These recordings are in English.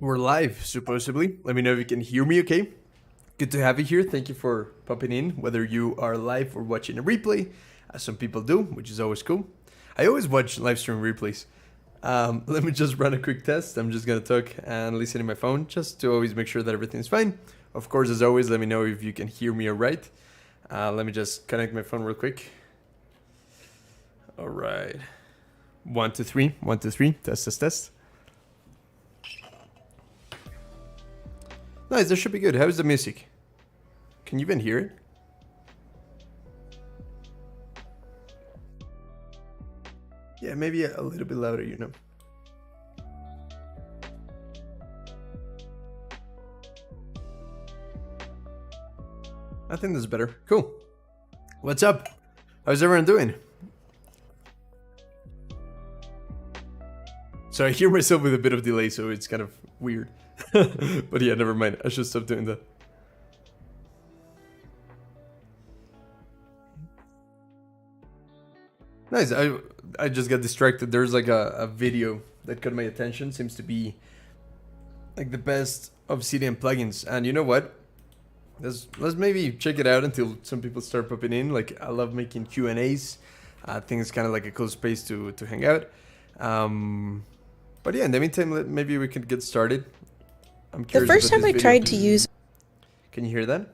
We're live, supposedly. Let me know if you can hear me okay. Good to have you here. Thank you for popping in, whether you are live or watching a replay, as some people do, which is always cool. I always watch live stream replays. Let me just run a quick test. I'm just going to talk and listen to my phone just to always make sure that everything's fine. Of course, as always, let me know if you can hear me all right. Let me just connect my phone real quick. All right. 1, 2, 3. 1, 2, 3. Test, test, test. Nice, that should be good. How's the music? Can you even hear it? Yeah, maybe a little bit louder, you know. I think that's better. Cool. What's up? How's everyone doing? So I hear myself with a bit of delay, so it's kind of weird. But yeah, never mind. I should stop doing that. Nice. I just got distracted. There's like a video that caught my attention. Seems to be like the best Obsidian plugins. And you know what? Let's maybe check it out until some people start popping in. Like, I love making Q&As. I think it's kind of like a cool space to hang out. But yeah, in the meantime, maybe we could get started. I'm curious. The first time I tried to use... Can you hear that?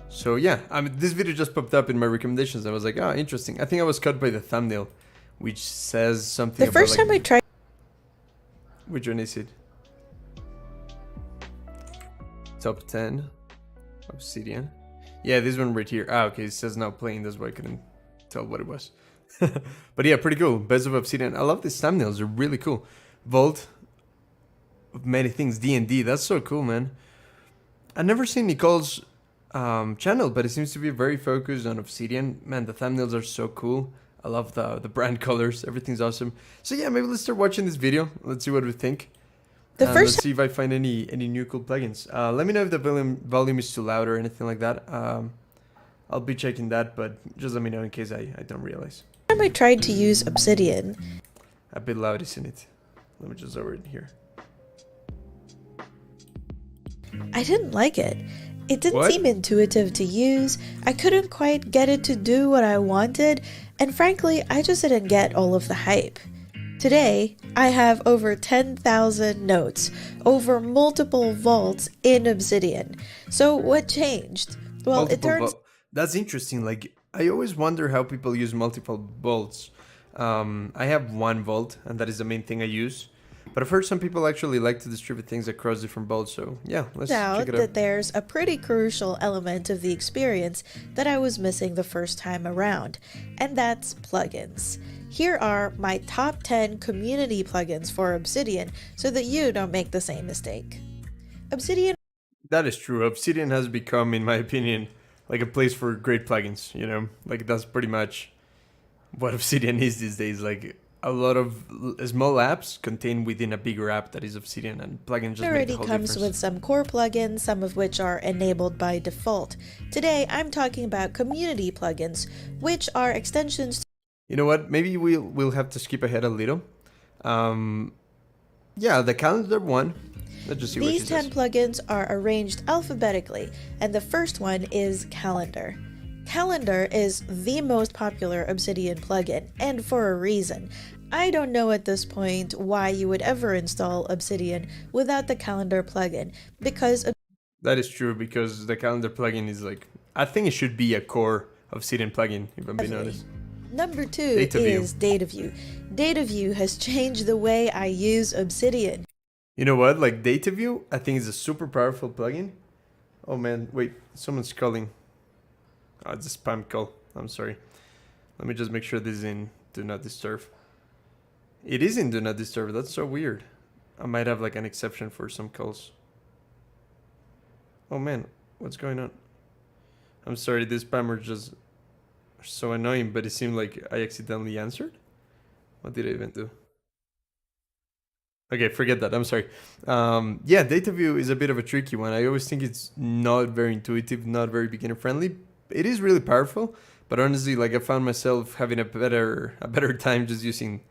So yeah, this video just popped up in my recommendations. I was like, oh, interesting. I think I was caught by the thumbnail, which says something The first time I tried... Which one is it? Top 10. Obsidian. Yeah, this one right here. Ah, okay, it says now playing. That's why I couldn't tell what it was. But yeah, pretty cool. Best of Obsidian. I love these thumbnails. They're really cool. Vault of many things. D&D. That's so cool, man. I've never seen Nicole's channel, but it seems to be very focused on Obsidian. Man, the thumbnails are so cool. I love the brand colors. Everything's awesome. So yeah, maybe let's start watching this video. Let's see what we think. Let's see if I find any new cool plugins. Let me know if the volume is too loud or anything like that. I'll be checking that, but just let me know in case I don't realize. The first time I tried to use Obsidian... A bit loud, isn't it? Let me just lower it here. I didn't like it. It didn't seem intuitive to use, I couldn't quite get it to do what I wanted, and frankly, I just didn't get all of the hype. Today, I have over 10,000 notes, over multiple vaults in Obsidian. So what changed? Well, it turns... That's interesting. Like, I always wonder how people use multiple vaults. I have one vault, and that is the main thing I use. But I've heard some people actually like to distribute things across different vaults, so yeah, let's check it out. That there's a pretty crucial element of the experience that I was missing the first time around, and that's plugins. Here are my top 10 community plugins for Obsidian so that you don't make the same mistake. Obsidian... That is true. Obsidian has become, in my opinion, like a place for great plugins, you know? Like, that's pretty much what Obsidian is these days. Like, a lot of small apps contained within a bigger app that is Obsidian, and plugins just make the whole comes difference. with some core plugins, some of which are enabled by default. Today, I'm talking about community plugins, which are extensions. You know what? Maybe we'll have to skip ahead a little. Yeah, the calendar one. Let's just see what she says. These 10 plugins are arranged alphabetically, and the first one is Calendar. Calendar is the most popular Obsidian plugin, and for a reason. I don't know at this point why you would ever install Obsidian without the Calendar plugin, because... That is true, because the Calendar plugin is like... I think it should be a core Obsidian plugin, if I'm being honest. Number 2 is Data View. Data View has changed the way I use Obsidian. You know what? Like, Data View, I think is a super powerful plugin. Oh man, wait, someone's calling. Oh, it's a spam call. I'm sorry. Let me just make sure this is in Do Not Disturb. It is in Do Not Disturb. That's so weird. I might have like an exception for some calls. Oh man, what's going on? I'm sorry, this spammer just so annoying, but it seemed like I accidentally answered. What did I even do? Okay, forget that. I'm sorry. Yeah, Data View is a bit of a tricky one. I always think it's not very intuitive, not very beginner friendly. It is really powerful, but honestly, like, I found myself having a better time just using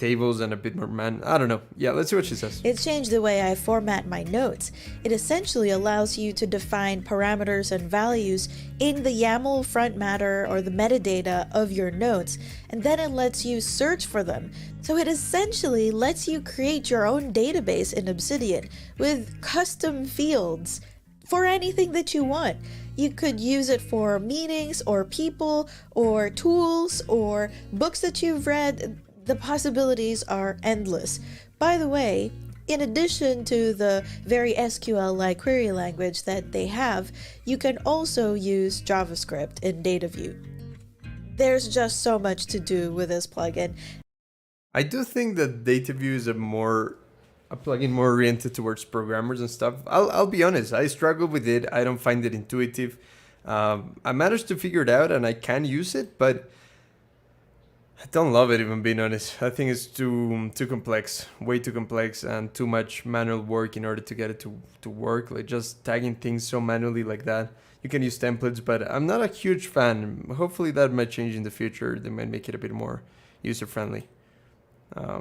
tables and a bit more I don't know. Yeah, let's see what she says. It's changed the way I format my notes. It essentially allows you to define parameters and values in the YAML front matter or the metadata of your notes, and then it lets you search for them. So it essentially lets you create your own database in Obsidian with custom fields for anything that you want. You could use it for meetings or people or tools or books that you've read. The possibilities are endless. By the way, in addition to the very SQL-like query language that they have, you can also use JavaScript in DataView. There's just so much to do with this plugin. I do think that DataView is a plugin more oriented towards programmers and stuff. I'll be honest, I struggle with it. I don't find it intuitive. I managed to figure it out and I can use it, but I don't love it, even being honest. I think it's too complex, way too complex, and too much manual work in order to get it to work. Like just tagging things so manually like that. You can use templates, but I'm not a huge fan. Hopefully that might change in the future. They might make it a bit more user-friendly.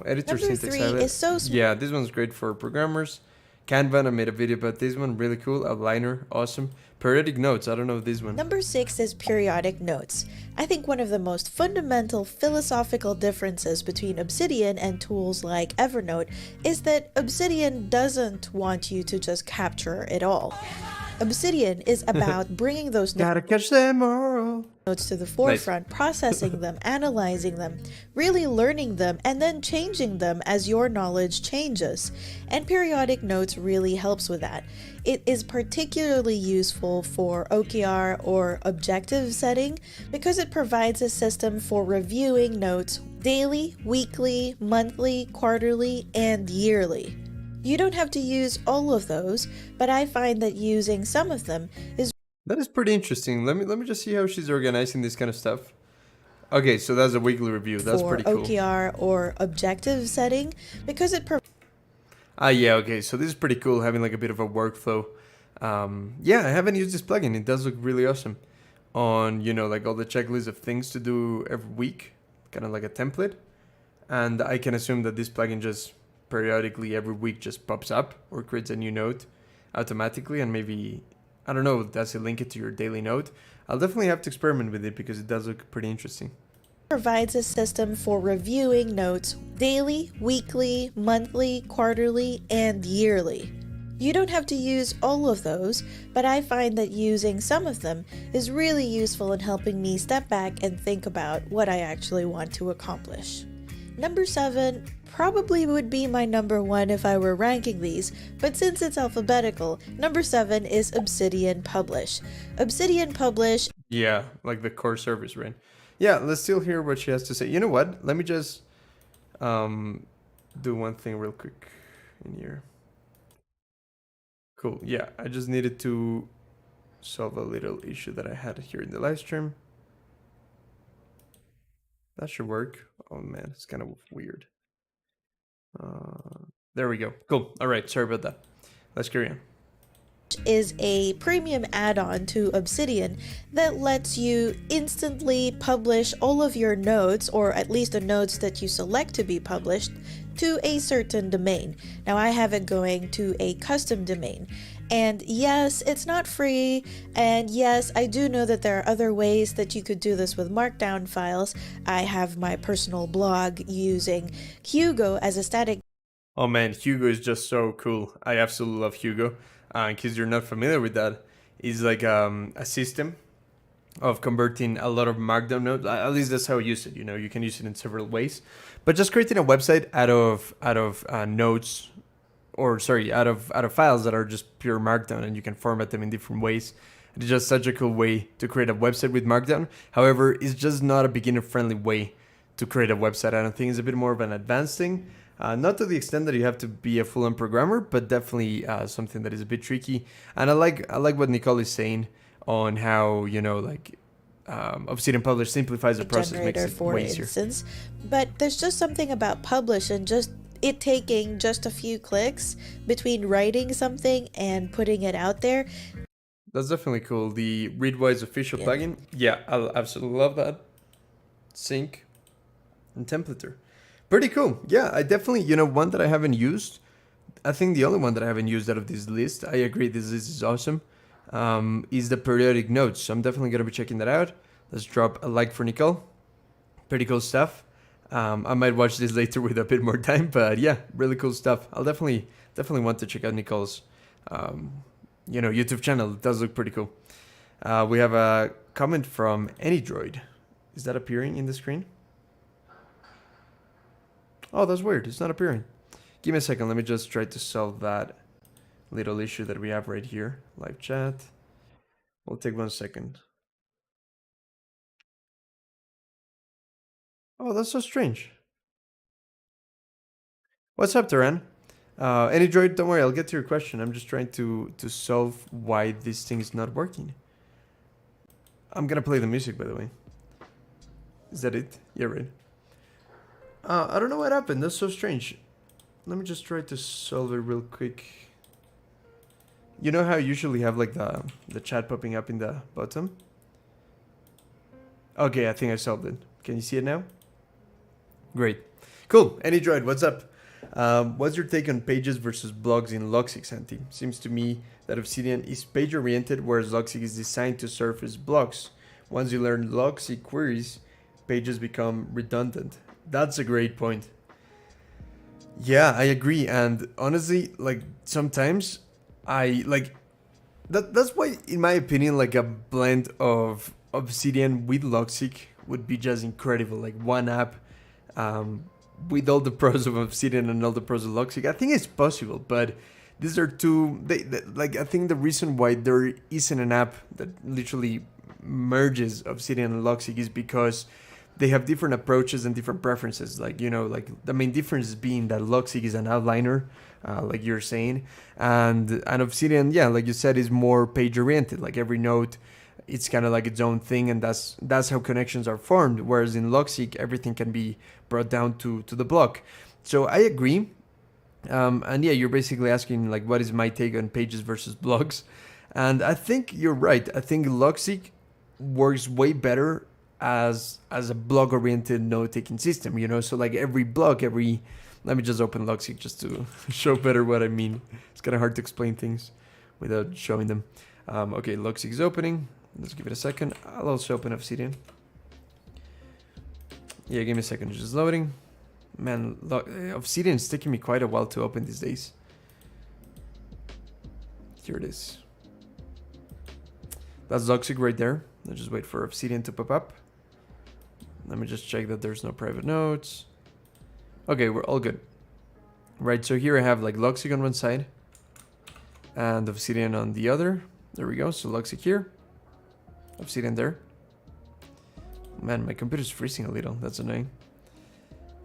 Editor Number syntax 3 is so small. Yeah, this one's great for programmers. Kanban, I made a video about this one, really cool. Outliner, awesome. Periodic notes, I don't know this one. Number 6 is periodic notes. I think one of the most fundamental philosophical differences between Obsidian and tools like Evernote is that Obsidian doesn't want you to just capture it all. Obsidian is about bringing those Gotta catch them all. notes to the forefront, processing them, analyzing them, really learning them, and then changing them as your knowledge changes. And periodic notes really helps with that. It is particularly useful for OKR or objective setting because it provides a system for reviewing notes daily, weekly, monthly, quarterly, and yearly. You don't have to use all of those, but I find that using some of them is That is pretty interesting. Let me just see how she's organizing this kind of stuff. Okay, so that's a weekly review. That's for pretty cool. OKR or objective setting because it Yeah, okay, so this is pretty cool, having like a bit of a workflow. Yeah, I haven't used this plugin. It does look really awesome. On, you know, like all the checklists of things to do every week, kind of like a template. And I can assume that this plugin just periodically every week just pops up or creates a new note automatically, and maybe, I don't know, does it link it to your daily note? I'll definitely have to experiment with it because it does look pretty interesting. provides a system for reviewing notes daily, weekly, monthly, quarterly, and yearly. You don't have to use all of those, but I find that using some of them is really useful in helping me step back and think about what I actually want to accomplish. Number 7 probably would be my number 1 if I were ranking these, but since it's alphabetical, number 7 is Obsidian Publish. Obsidian Publish. Yeah, like the core service, right? Yeah, let's still hear what she has to say. You know what? Let me just do one thing real quick in here. Cool. Yeah, I just needed to solve a little issue that I had here in the live stream. That should work. Oh man, it's kind of weird. There we go. Cool. All right. Sorry about that. Let's carry on. Is a premium add-on to Obsidian that lets you instantly publish all of your notes, or at least the notes that you select to be published, to a certain domain. Now I have it going to a custom domain. And yes, it's not free, and yes, I do know that there are other ways that you could do this with markdown files. I have my personal blog using Hugo as a static. Oh man, Hugo is just so cool. I absolutely love Hugo. In case you're not familiar with that, it's like a system of converting a lot of markdown notes. At least that's how I use it. You know, you can use it in several ways, but just creating a website out of notes, or sorry, out of files that are just pure markdown, and you can format them in different ways. It's just such a cool way to create a website with markdown. However, it's just not a beginner-friendly way to create a website. I don't think it's a bit more of an advanced thing. Not to the extent that you have to be a full-on programmer, but definitely something that is a bit tricky. And I like what Nicole is saying on how, you know, like Obsidian Publish simplifies the process, makes it for way easier. instance. But there's just something about Publish and just it taking just a few clicks between writing something and putting it out there. That's definitely cool. The Readwise official plugin, yeah, I absolutely love that. Sync and templater. Pretty cool. Yeah, I definitely, one that I haven't used. I think the only one that I haven't used out of this list, I agree, this list is awesome, is the periodic notes. So I'm definitely going to be checking that out. Let's drop a like for Nicole. Pretty cool stuff. I might watch this later with a bit more time, but yeah, really cool stuff. I'll definitely want to check out Nicole's, YouTube channel. It does look pretty cool. We have a comment from AnyDroid. Is that appearing in the screen? Oh, that's weird. It's not appearing. Give me a second. Let me just try to solve that little issue that we have right here. Live chat. We'll take 1 second. Oh, that's so strange. What's up, Duran? AnyDroid, don't worry. I'll get to your question. I'm just trying to solve why this thing is not working. I'm gonna play the music, by the way. Is that it? Yeah, right. I don't know what happened. That's so strange. Let me just try to solve it real quick. You know how I usually have like the chat popping up in the bottom? Okay, I think I solved it. Can you see it now? Great. Cool. AnyDroid, what's up? What's your take on pages versus blogs in Logseq, Santi? Seems to me that Obsidian is page-oriented, whereas Logseq is designed to serve as blogs. Once you learn Logseq queries, pages become redundant. That's a great point. Yeah, I agree. And honestly, like sometimes I like that's why, in my opinion, like a blend of Obsidian with Logseq would be just incredible. Like one app, um, with all the pros of Obsidian and all the pros of Logseq. I think it's possible, but these are two. Like I think the reason why there isn't an app that literally merges Obsidian and Logseq is because they have different approaches and different preferences. Like like the main difference being that Logseq is an outliner, like you're saying, and Obsidian, yeah, like you said, is more page oriented. Like every node, it's kind of like its own thing, and that's how connections are formed. Whereas in Logseq, everything can be brought down to the block. So I agree. And yeah, you're basically asking like, what is my take on pages versus blogs? And I think you're right. I think Logseq works way better as a blog oriented note taking system. So like every blog, let me just open Logseq just to show better what I mean. It's kind of hard to explain things without showing them. Okay, Logseq is opening. Let's give it a second. I'll also open Obsidian. Yeah, give me a second. It's just loading. Man, Obsidian is taking me quite a while to open these days. Here it is. That's Logseq right there. Let's just wait for Obsidian to pop up. Let me just check that there's no private notes. Okay, we're all good. Right, so here I have like Logseq on one side and Obsidian on the other. There we go. So Logseq here, Obsidian there. Man, my computer's freezing a little. That's annoying.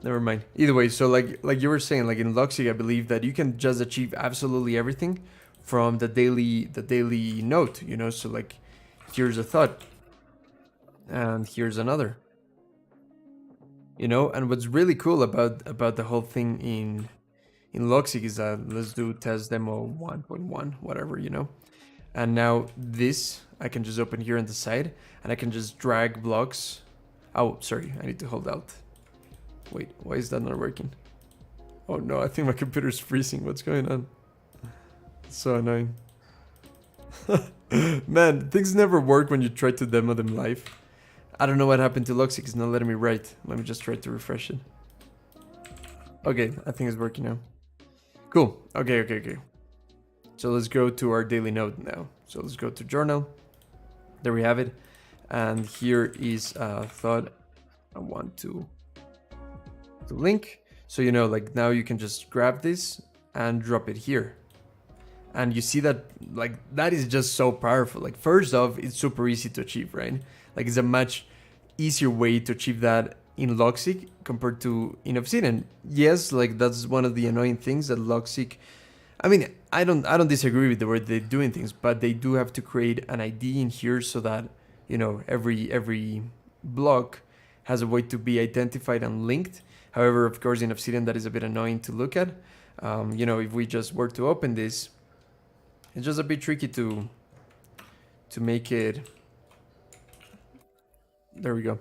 Never mind. Either way, so like you were saying, like in Logseq, I believe that you can just achieve absolutely everything from the daily note. So like here's a thought, and here's another. And what's really cool about the whole thing in Logseq is that let's do test demo 1.1, whatever. And now this I can just open here on the side, and I can just drag blocks. Oh, sorry, I need to hold out. Wait, why is that not working? Oh no, I think my computer's freezing. What's going on? It's so annoying. Man, things never work when you try to demo them live. I don't know what happened to Logseq. It's not letting me write. Let me just try to refresh it. Okay, I think it's working now. Cool. Okay. So let's go to our daily note now. So let's go to journal. There we have it. And here is a thought I want to link. So, like now you can just grab this and drop it here. And you see that, like, that is just so powerful. Like, first off, it's super easy to achieve, right? Like, it's a much easier way to achieve that in Logseq compared to in Obsidian. Yes, like, that's one of the annoying things that Logseq... I mean, I don't disagree with the way they're doing things, but they do have to create an ID in here so that, every block has a way to be identified and linked. However, of course, in Obsidian, that is a bit annoying to look at. If we just were to open this, it's just a bit tricky to make it. There we go.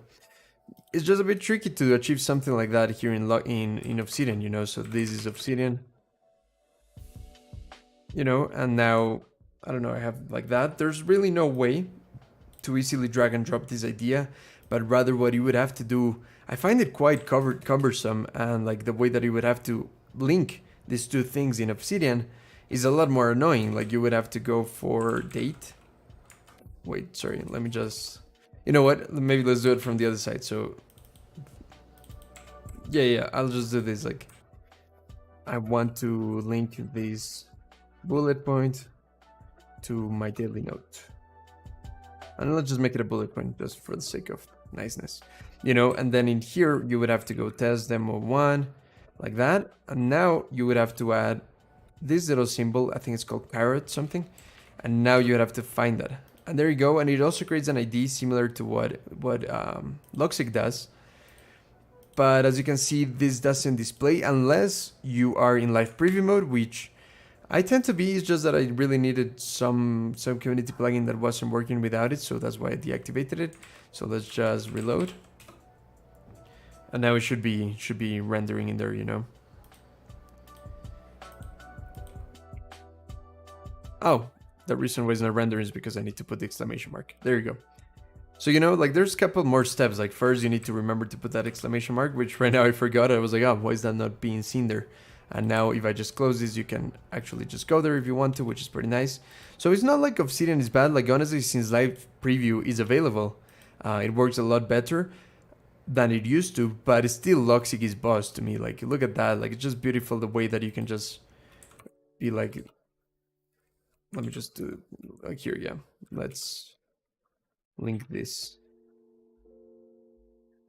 it's just a bit tricky to achieve something like that here in Obsidian, you know. So this is Obsidian, you know, and now I don't know, I have like that. There's really no way to easily drag and drop this idea, but rather what you would have to do, I find it quite cumbersome, and like the way that you would have to link these two things in Obsidian is a lot more annoying. Like you would have to go for date. Wait, sorry, let me just, you know what, maybe let's do it from the other side. So yeah, I'll just do this. Like I want to link this bullet point to my daily note, and let's just make it a bullet point just for the sake of niceness, you know. And then in here you would have to go test demo 1 like that, and now you would have to add this little symbol, I think it's called parrot something, and now you would have to find that, and there you go. And it also creates an ID similar to what Logseq does, but as you can see, this doesn't display unless you are in live preview mode, which I tend to be. It's just that I really needed some community plugin that wasn't working without it, so that's why I deactivated it. So let's just reload, and now it should be rendering in there, you know. Oh, the reason why it's not rendering is because I need to put the exclamation mark. There you go. So, you know, like there's a couple more steps. Like first you need to remember to put that exclamation mark, which right now I forgot. I was like, oh, why is that not being seen there? And now if I just close this, you can actually just go there if you want to, which is pretty nice. So it's not like Obsidian is bad. Like honestly, since live preview is available, it works a lot better than it used to, but it's still Logseq is boss to me. Like look at that. Like it's just beautiful the way that you can just be like, let me just do like here. Yeah, let's link this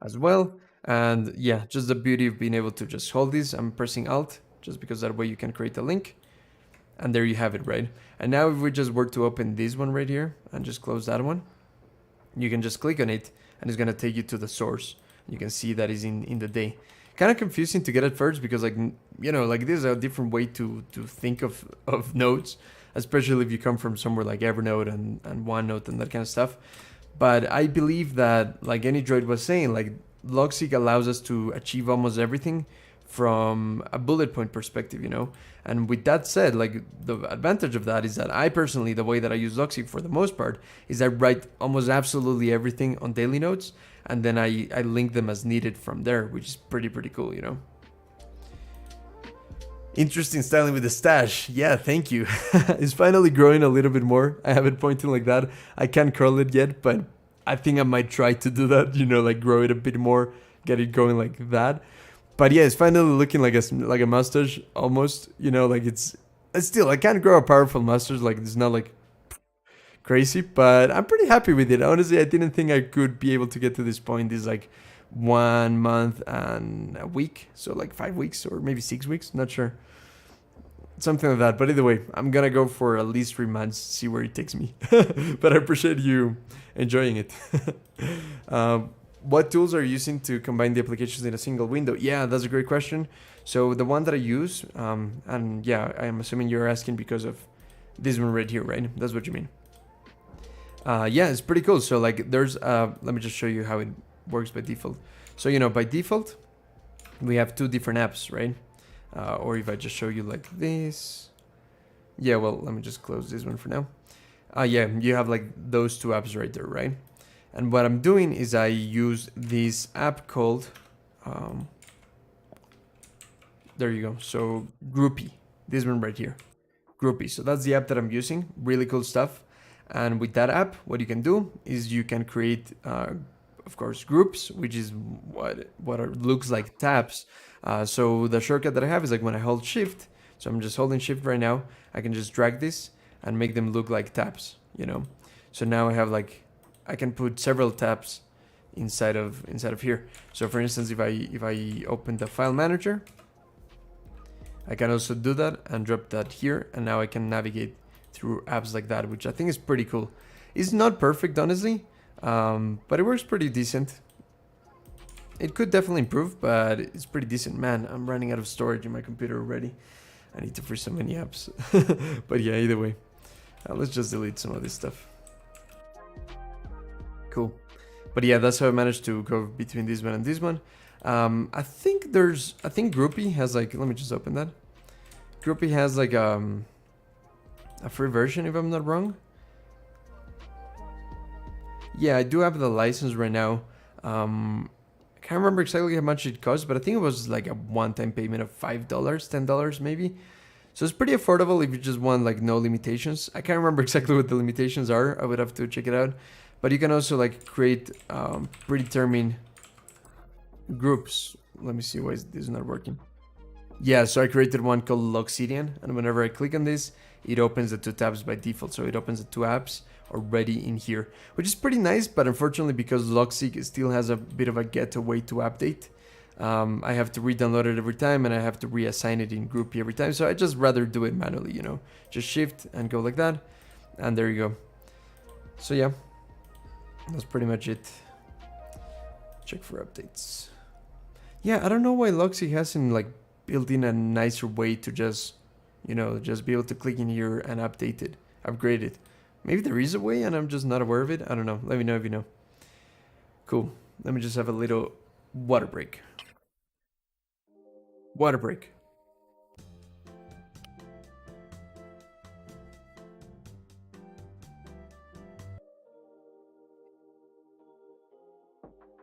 as well. And yeah, just the beauty of being able to just hold this. I'm pressing Alt just because that way you can create a link, and there you have it, right? And now if we just were to open this one right here and just close that one, you can just click on it and it's going to take you to the source. You can see that is in the day. Kind of confusing to get at first because, like, you know, like this is a different way to think of nodes, especially if you come from somewhere like Evernote and OneNote and that kind of stuff. But I believe that, like any droid was saying, like Logseq allows us to achieve almost everything from a bullet point perspective, you know. And with that said, like the advantage of that is that I personally, the way that I use Logseq for the most part is I write almost absolutely everything on daily notes, and then I link them as needed from there, which is pretty cool, you know. Interesting styling with the stash. Yeah, thank you. It's finally growing a little bit more. I have it pointing like that. I can't curl it yet, but I think I might try to do that, you know, like grow it a bit more, get it going like that. But yeah, it's finally looking like a mustache almost, you know, like it's still, I can't grow a powerful mustache, like it's not like crazy, but I'm pretty happy with it. Honestly, I didn't think I could be able to get to this point. This like 1 month and a week, so like 5 weeks or maybe 6 weeks, not sure, something like that. But either way, I'm gonna go for at least 3 months, see where it takes me. But I appreciate you enjoying it. What tools are you using to combine the applications in a single window? Yeah, that's a great question. So the one that I use, and yeah, I'm assuming you're asking because of this one right here, right? That's what you mean. Yeah, it's pretty cool. So like there's, let me just show you how it works by default. So, you know, by default, we have 2 different apps, right? Or if I just show you like this. Yeah, well, let me just close this one for now. Yeah, you have like those 2 apps right there, right? And what I'm doing is I use this app called, there you go. So Groupie, this one right here, Groupie. So that's the app that I'm using. Really cool stuff. And with that app, what you can do is you can create, of course, groups, which is what looks like tabs. So the shortcut that I have is like when I hold Shift. So I'm just holding Shift right now. I can just drag this and make them look like tabs, you know. So now I have like, I can put several tabs inside of here. So for instance, if I open the file manager, I can also do that and drop that here, and now I can navigate through apps like that, which I think is pretty cool. It's not perfect, honestly, but it works pretty decent. It could definitely improve, but it's pretty decent. Man, I'm running out of storage in my computer already. I need to free so many apps. But yeah, either way, let's just delete some of this stuff. Cool. But yeah, that's how I managed to go between this one and this one. I think Groupie has like, let me just open that. Groupie has like a free version if I'm not wrong. Yeah, I do have the license right now. I can't remember exactly how much it costs, but I think it was like a one-time payment of $5, $10 maybe. So it's pretty affordable if you just want like no limitations. I can't remember exactly what the limitations are. I would have to check it out. But you can also like create predetermined groups. Let me see why this is not working. Yeah, so I created one called Logseq, and whenever I click on this, it opens the two tabs by default. So it opens the two apps already in here, which is pretty nice. But unfortunately, because Logseq still has a bit of a getaway to update, I have to re-download it every time, and I have to reassign it in Groupie every time. So I just rather do it manually, you know, just shift and go like that, and there you go. So yeah, that's pretty much it. Check for updates. Yeah, I don't know why Logseq hasn't like built in a nicer way to just, you know, just be able to click in here and update it, upgrade it. Maybe there is a way and I'm just not aware of it. I don't know. Let me know if you know. Cool. Let me just have a little water break. Water break.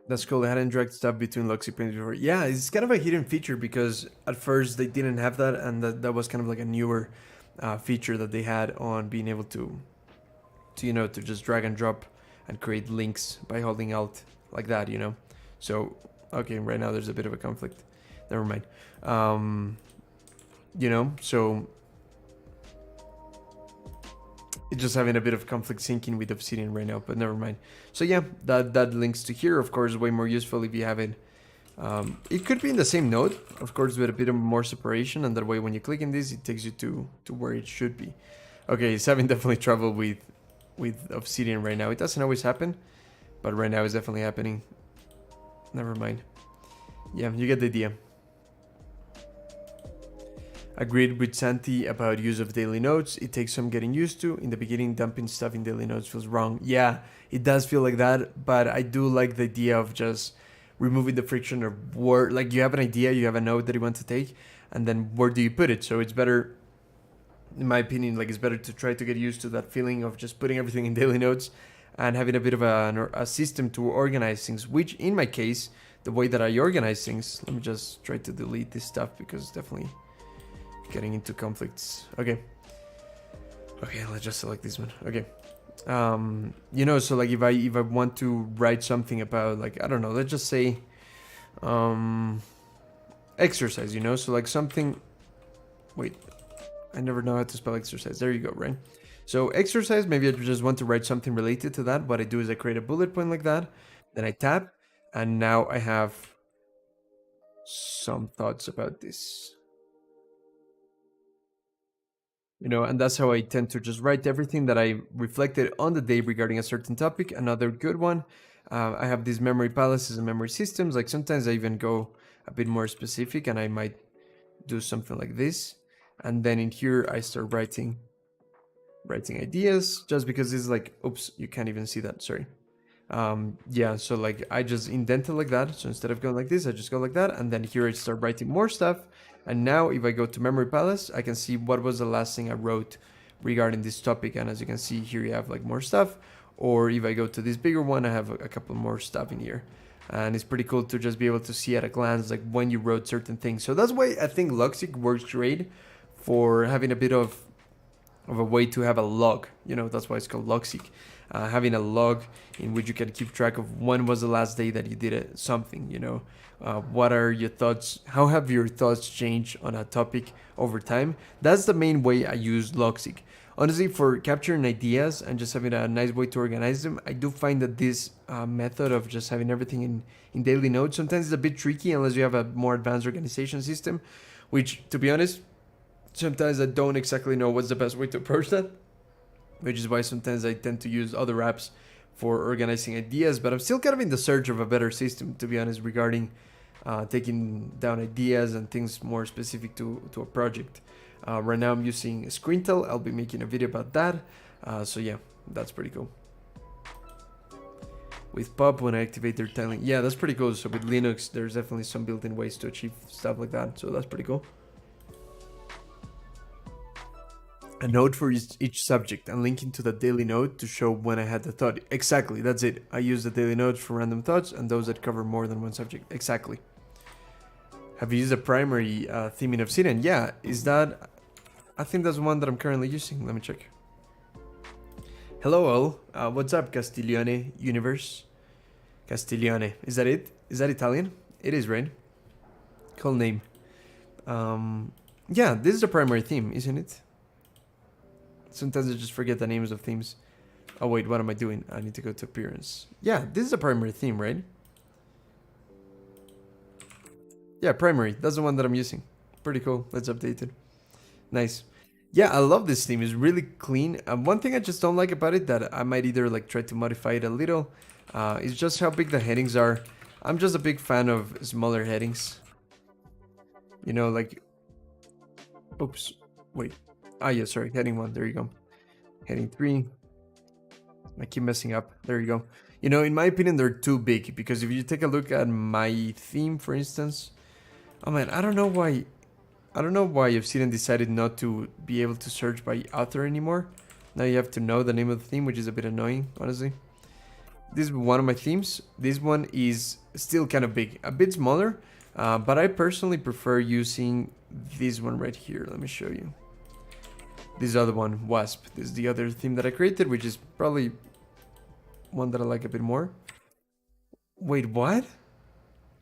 That's cool. I hadn't dragged stuff between Logseq paints before. Yeah, it's kind of a hidden feature because at first they didn't have that, and that was kind of like a newer feature that they had on being able to you know, to just drag and drop and create links by holding Alt like that, you know. So okay, right now there's a bit of a conflict. Never mind. You know, so it's just having a bit of conflict syncing with Obsidian right now, but never mind. So yeah, that links to here. Of course, way more useful if you have it. It could be in the same node, of course, with a bit of more separation, and that way when you click in this, it takes you to where it should be. Okay, it's having definitely trouble with Obsidian right now. It doesn't always happen, but right now it's definitely happening. Never mind. Yeah, you get the idea. Agreed with Santi about use of daily notes. It takes some getting used to. In the beginning, dumping stuff in daily notes feels wrong. Yeah, it does feel like that, but I do like the idea of just removing the friction of where, like, you have an idea, you have a note that you want to take, and then where do you put it? So it's better, in my opinion, like, it's better to try to get used to that feeling of just putting everything in daily notes and having a bit of a system to organize things, which in my case, the way that I organize things, let me just try to delete this stuff because it's definitely getting into conflicts. Okay, let's just select this one. Okay, you know, so like if I want to write something about, like, I don't know, let's just say exercise, you know, so like something, wait, I never know how to spell exercise. There you go, right? So exercise, maybe I just want to write something related to that. What I do is I create a bullet point like that, then I tap, and now I have some thoughts about this. You know, and that's how I tend to just write everything that I reflected on the day regarding a certain topic. Another good one, I have these memory palaces and memory systems. Like sometimes I even go a bit more specific and I might do something like this. And then in here, I start writing ideas, just because this is like, oops, you can't even see that, sorry. Yeah, so like I just indent it like that. So instead of going like this, I just go like that. And then here I start writing more stuff. And now if I go to Memory Palace, I can see what was the last thing I wrote regarding this topic. And as you can see here, you have like more stuff. Or if I go to this bigger one, I have a couple more stuff in here. And it's pretty cool to just be able to see at a glance like when you wrote certain things. So that's why I think Logseq works great for having a bit of a way to have a log. You know, that's why it's called Logseq. Having a log in which you can keep track of when was the last day that you did something, you know. What are your thoughts? How have your thoughts changed on a topic over time? That's the main way I use Logseq. Honestly, for capturing ideas and just having a nice way to organize them, I do find that this method of just having everything in daily notes sometimes is a bit tricky unless you have a more advanced organization system, which, to be honest, sometimes I don't exactly know what's the best way to approach that, which is why sometimes I tend to use other apps for organizing ideas, but I'm still kind of in the search of a better system, to be honest, regarding taking down ideas and things more specific to a project. Right now I'm using Screentel. I'll be making a video about that. So yeah, that's pretty cool. with pub when I activate their tiling. Yeah, that's pretty cool. So with Linux, there's definitely some built-in ways to achieve stuff like that. So that's pretty cool. A note for each subject and linking to the daily note to show when I had the thought. Exactly, that's it. I use the daily notes for random thoughts and those that cover more than one subject. Exactly. Have you used a primary theme in Obsidian? Yeah, is that... I think that's one that I'm currently using. Let me check. Hello all. What's up, Castiglione universe? Castiglione. Is that it? Is that Italian? It is, right? Cool name. Yeah, this is the primary theme, isn't it? Sometimes I just forget the names of themes. Oh wait, what am I doing? I need to go to appearance. Yeah, this is a primary theme, right? Yeah, primary. That's the one that I'm using. Pretty cool. Let's update it. Nice. Yeah, I love this theme. It's really clean. One thing I just don't like about it that I might either like try to modify it a little is just how big the headings are. I'm just a big fan of smaller headings. You know, like... Oops. Wait. Ah, yeah, sorry. Heading 1. There you go. Heading 3. I keep messing up. There you go. You know, in my opinion, they're too big. Because if you take a look at my theme, for instance... Oh, man, I don't know why Obsidian decided not to be able to search by author anymore. Now you have to know the name of the theme, which is a bit annoying, honestly. This is one of my themes. This one is still kind of big. A bit smaller. But I personally prefer using this one right here. Let me show you. This other one, Wasp. This is the other theme that I created, which is probably one that I like a bit more. Wait, what?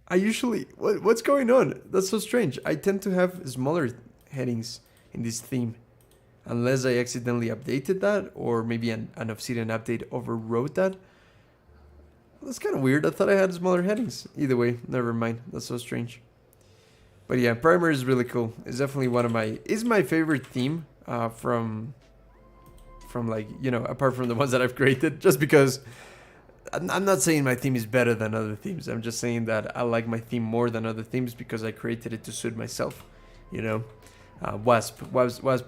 I usually... What's going on? That's so strange. I tend to have smaller headings in this theme. Unless I accidentally updated that, or maybe an Obsidian update overwrote that. That's kind of weird. I thought I had smaller headings. Either way, never mind. That's so strange. But yeah, Primer is really cool. It's definitely one of my... It's my favorite theme from like, you know, apart from the ones that I've created. Just because... I'm not saying my theme is better than other themes. I'm just saying that I like my theme more than other themes because I created it to suit myself. You know? Wasp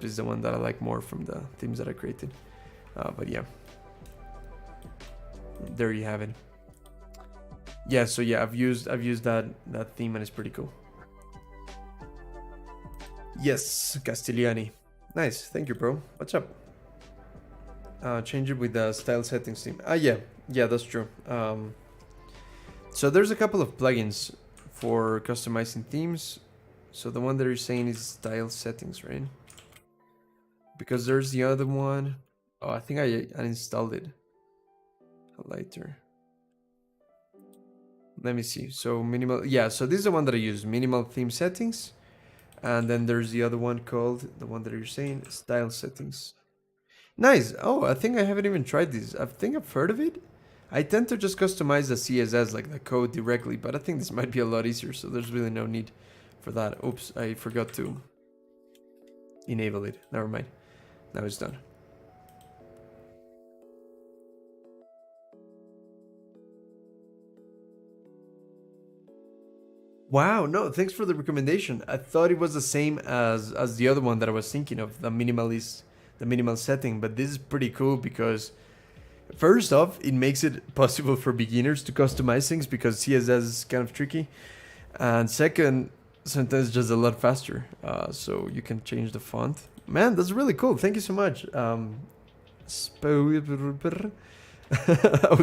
is the one that I like more from the themes that I created. But yeah. There you have it. Yeah, so yeah, I've used that theme and it's pretty cool. Yes, Castigliani. Nice, thank you, bro. What's up? Change it with the style settings theme. Yeah, that's true. So there's a couple of plugins for customizing themes. So the one that you're saying is style settings, right? Because there's the other one. Oh, I think I uninstalled it. Lighter. Let me see. So minimal. Yeah, so this is the one that I use. Minimal theme settings. And then there's the other one called, the one that you're saying, style settings. Nice. Oh, I think I haven't even tried this. I think I've heard of it. I tend to just customize the CSS, like the code directly, but I think this might be a lot easier, so there's really no need for that. Oops, I forgot to enable it. Never mind. Now it's done. Wow, no, thanks for the recommendation. I thought it was the same as the other one that I was thinking of, the minimal setting, but this is pretty cool because first off, it makes it possible for beginners to customize things because CSS is kind of tricky. And second, sometimes just a lot faster. So you can change the font. Man, that's really cool. Thank you so much. I was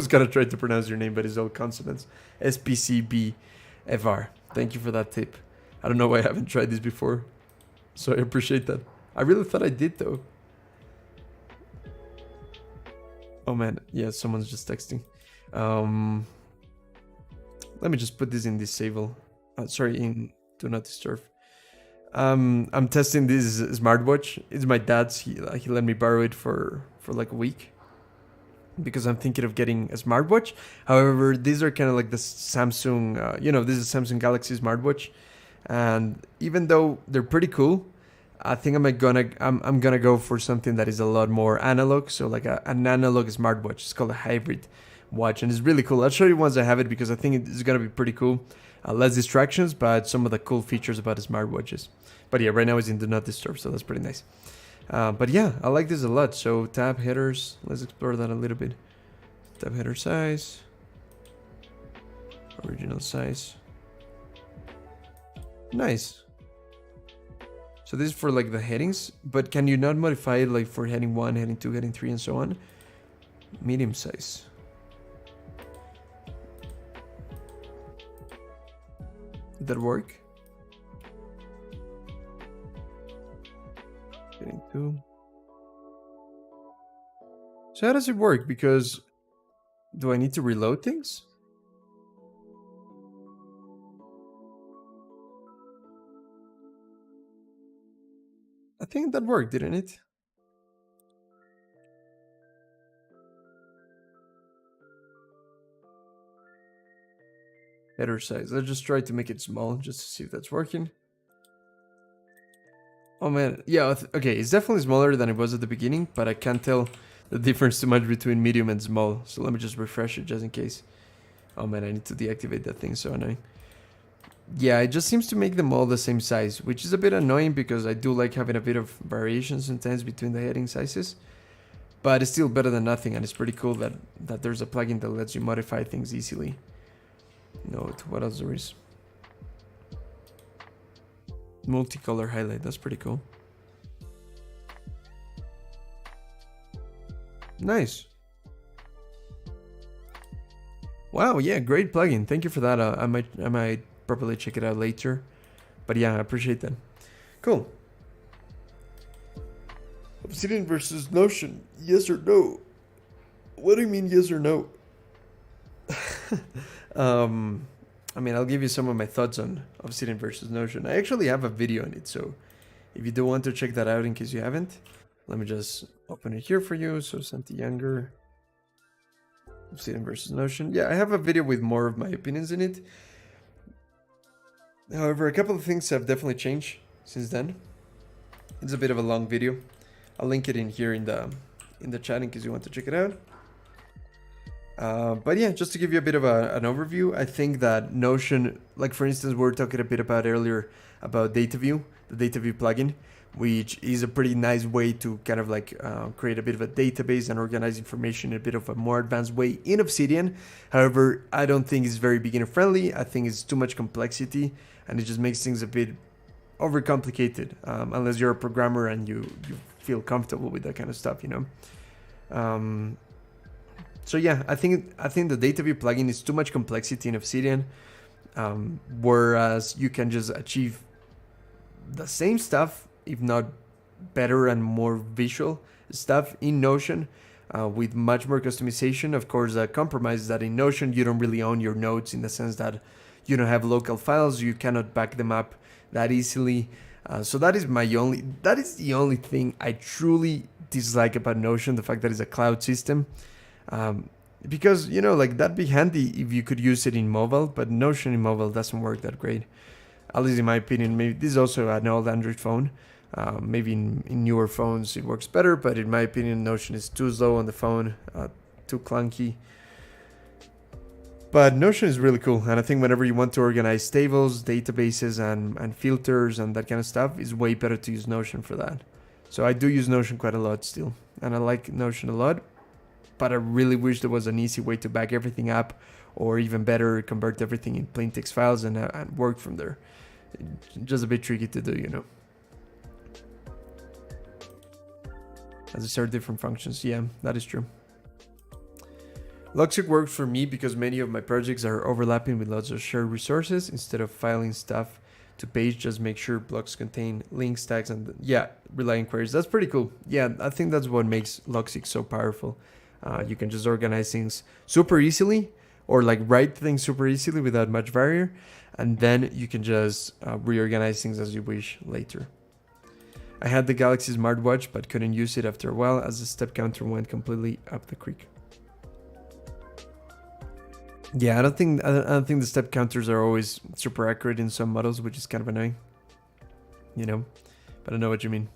gonna try to pronounce your name, but it's all consonants. SPCBFR. Thank you for that tip. I don't know why I haven't tried this before. So I appreciate that. I really thought I did though. Oh man, yeah, someone's just texting. Let me just put this in disable. Sorry, in do not disturb. I'm testing this smartwatch. It's my dad's. He let me borrow it for like a week because I'm thinking of getting a smartwatch. However, these are kind of like the Samsung. This is Samsung Galaxy smartwatch, and even though they're pretty cool, I think I'm gonna go for something that is a lot more analog. So like an analog smartwatch. It's called a hybrid watch, and it's really cool. I'll show you once I have it because I think it's gonna be pretty cool. Less distractions, but some of the cool features about the smartwatches. But yeah, right now it's in do not disturb, so that's pretty nice. But yeah, I like this a lot. So tab headers, let's explore that a little bit. Tab header size. Original size. Nice. So this is for like the headings, but can you not modify it like for heading 1, heading 2, heading 3, and so on? Medium size. Did that work? Heading 2. So how does it work? Because do I need to reload things? I think that worked, didn't it? Header size. Let's just try to make it small just to see if that's working. Oh man, yeah, okay, it's definitely smaller than it was at the beginning, but I can't tell the difference too much between medium and small. So let me just refresh it just in case. Oh man, I need to deactivate that thing, so annoying. Yeah, it just seems to make them all the same size, which is a bit annoying because I do like having a bit of variation sometimes between the heading sizes. But it's still better than nothing, and it's pretty cool that there's a plugin that lets you modify things easily. Note, what else there is? Multicolor highlight, that's pretty cool. Nice. Wow, yeah, great plugin. Thank you for that. I might probably check it out later. But yeah, I appreciate that. Cool. Obsidian versus Notion, yes or no? What do you mean yes or no? I mean, I'll give you some of my thoughts on Obsidian versus Notion. I actually have a video on it, so if you do want to check that out in case you haven't, let me just open it here for you. So Santi Younger, Obsidian versus Notion. Yeah, I have a video with more of my opinions in it. However, a couple of things have definitely changed since then. It's a bit of a long video. I'll link it in here in the chat in case you want to check it out. But yeah, just to give you a bit of an overview, I think that Notion, like for instance, we were talking a bit about earlier about DataView, the DataView plugin, which is a pretty nice way to kind of like create a bit of a database and organize information in a bit of a more advanced way in Obsidian. However, I don't think it's very beginner friendly. I think it's too much complexity and it just makes things a bit overcomplicated, unless you're a programmer and you feel comfortable with that kind of stuff, you know. So yeah, I think the DataView plugin is too much complexity in Obsidian, whereas you can just achieve the same stuff, if not better and more visual stuff in Notion, with much more customization. Of course, the compromise is that in Notion you don't really own your nodes in the sense that you don't have local files, you cannot back them up that easily. So that is the only thing I truly dislike about Notion, the fact that it's a cloud system. Because, you know, like that'd be handy if you could use it in mobile, but Notion in mobile doesn't work that great. At least in my opinion. Maybe this is also an old Android phone. Maybe in newer phones it works better, but in my opinion, Notion is too slow on the phone, too clunky. But Notion is really cool, and I think whenever you want to organize tables, databases, and filters and that kind of stuff, it's way better to use Notion for that. So I do use Notion quite a lot still, and I like Notion a lot. But I really wish there was an easy way to back everything up, or even better, convert everything in plain text files and work from there. Just a bit tricky to do, you know. As there are different functions, yeah, that is true. Logseq works for me because many of my projects are overlapping with lots of shared resources. Instead of filing stuff to page, just make sure blocks contain links, tags, and relying queries. That's pretty cool. Yeah, I think that's what makes Logseq so powerful. You can just organize things super easily, or like write things super easily without much barrier, and then you can just reorganize things as you wish later. I had the Galaxy smartwatch but couldn't use it after a while as the step counter went completely up the creek. Yeah, I don't think the step counters are always super accurate in some models, which is kind of annoying. You know, but I know what you mean.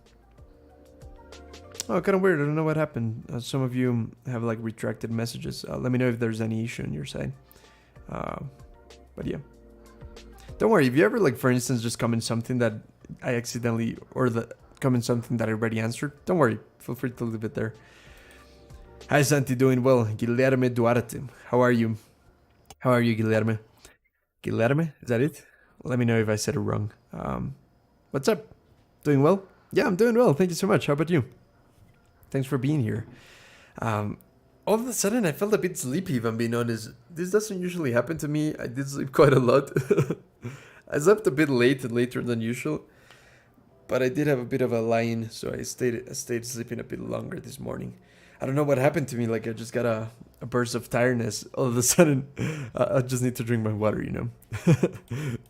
Oh, kind of weird. I don't know what happened. Some of you have like retracted messages. Let me know if there's any issue on your side. But yeah, don't worry. If you ever like, for instance, just comment something that I accidentally, or comment something that I already answered, don't worry. Feel free to leave it there. Hi Santi, doing well. Guilherme Duarte, how are you? How are you, Guilherme? Guilherme, is that it? Let me know if I said it wrong. What's up? Doing well? Yeah, I'm doing well. Thank you so much. How about you? Thanks for being here. Um, all of a sudden, I felt a bit sleepy, if I'm being honest. This doesn't usually happen to me. I did sleep quite a lot. I slept a bit late and later than usual, but I did have a bit of a lie-in, so I stayed sleeping a bit longer this morning. I don't know what happened to me. Like I just got a burst of tiredness all of a sudden. I just need to drink my water, you know.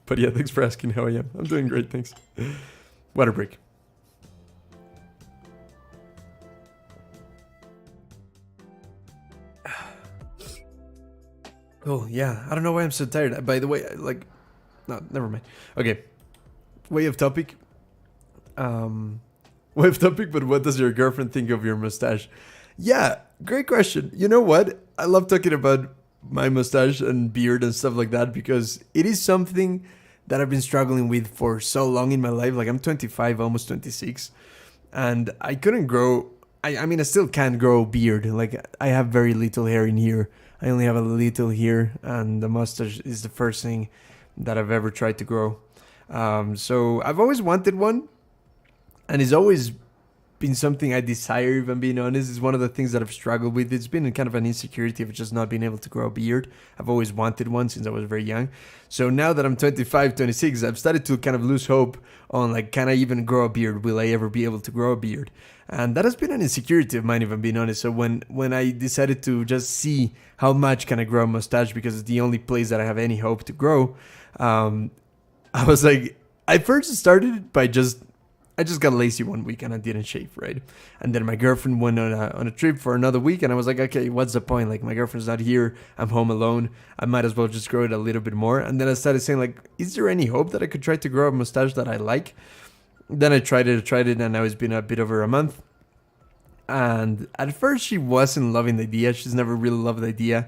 But yeah, thanks for asking how I am. I'm doing great, thanks. Water break. Oh yeah, I don't know why I'm so tired. By the way, like, no, never mind. Okay, way of topic. Um, way of topic. But what does your girlfriend think of your mustache? Yeah, great question. You know what? I love talking about my mustache and beard and stuff like that because it is something that I've been struggling with for so long in my life. Like I'm 25, almost 26, and I couldn't grow. I mean, I still can't grow a beard. Like I have very little hair in here. I only have a little here, and the mustache is the first thing that I've ever tried to grow. So I've always wanted one, and it's always been something I desire, if I'm being honest. It's one of the things that I've struggled with. It's been kind of an insecurity of just not being able to grow a beard. I've always wanted one since I was very young. So now that I'm 25, 26, I've started to kind of lose hope on like, can I even grow a beard? Will I ever be able to grow a beard? And that has been an insecurity of mine, if I'm being honest. So when I decided to just see how much can I grow a mustache, because it's the only place that I have any hope to grow, I was like, I first started by I just got lazy one week and I didn't shave, right? And then my girlfriend went on a trip for another week, and I was like, okay, what's the point? Like my girlfriend's not here, I'm home alone. I might as well just grow it a little bit more. And then I started saying like, is there any hope that I could try to grow a mustache that I like? Then I tried it, and now it's been a bit over a month. And at first she wasn't loving the idea. She's never really loved the idea.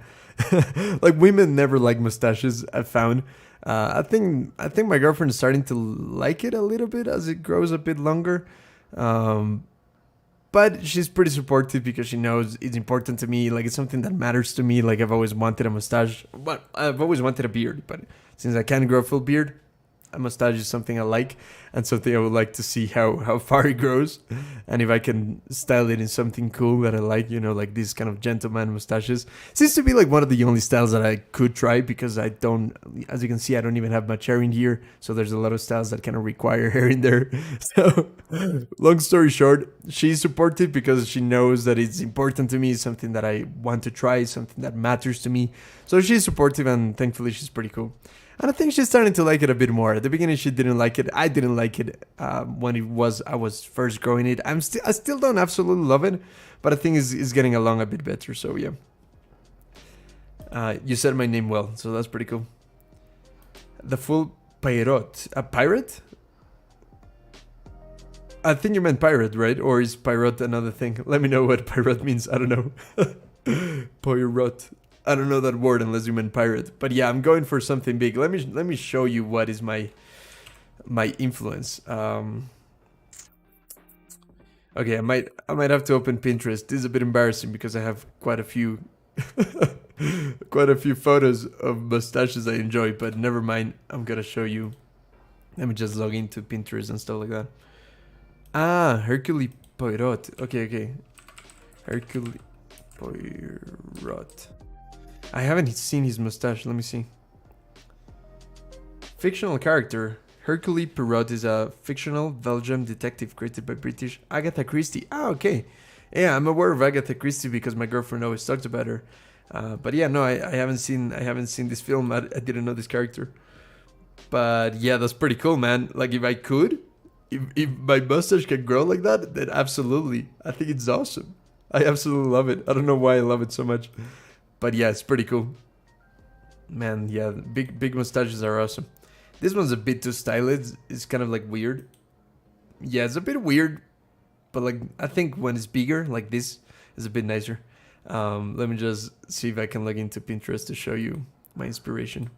Like women never like mustaches, I found. I think my girlfriend is starting to like it a little bit as it grows a bit longer. But she's pretty supportive because she knows it's important to me. Like it's something that matters to me. Like I've always wanted a mustache, but I've always wanted a beard. But since I can't grow a full beard, a mustache is something I like, and something I would like to see how far it grows, and if I can style it in something cool that I like, you know, like these kind of gentleman mustaches. Seems to be like one of the only styles that I could try, because I don't, as you can see, I don't even have much hair in here, so there's a lot of styles that kind of require hair in there. So, long story short, she's supportive because she knows that it's important to me, it's something that I want to try, something that matters to me. So she's supportive, and thankfully she's pretty cool. And I think she's starting to like it a bit more. At the beginning, she didn't like it. I didn't like it when I was first growing it. I still don't absolutely love it, but I think it's getting along a bit better. So yeah. You said my name well, so that's pretty cool. The full pirate. A pirate? I think you meant pirate, right? Or is pirate another thing? Let me know what pirate means. I don't know. Pirate. I don't know that word unless you meant pirate. But yeah, I'm going for something big. Let me show you what is my influence. Okay, I might have to open Pinterest. This is a bit embarrassing because I have quite a few quite a few photos of mustaches I enjoy, but never mind. I'm gonna show you. Let me just log into Pinterest and stuff like that. Ah, Hercule Poirot. Okay. Hercule Poirot. I haven't seen his mustache. Let me see. Fictional character. Hercule Poirot is a fictional Belgian detective created by British Agatha Christie. Ah, okay. Yeah, I'm aware of Agatha Christie because my girlfriend always talks about her. But yeah, no, I haven't seen this film. I didn't know this character. But yeah, that's pretty cool, man. Like if I could, if my mustache can grow like that, then absolutely. I think it's awesome. I absolutely love it. I don't know why I love it so much. But yeah, it's pretty cool. Man, yeah, big mustaches are awesome. This one's a bit too stylish. It's kind of like weird. Yeah, it's a bit weird. But like, I think when it's bigger, like this, is a bit nicer. Let me just see if I can log into Pinterest to show you my inspiration.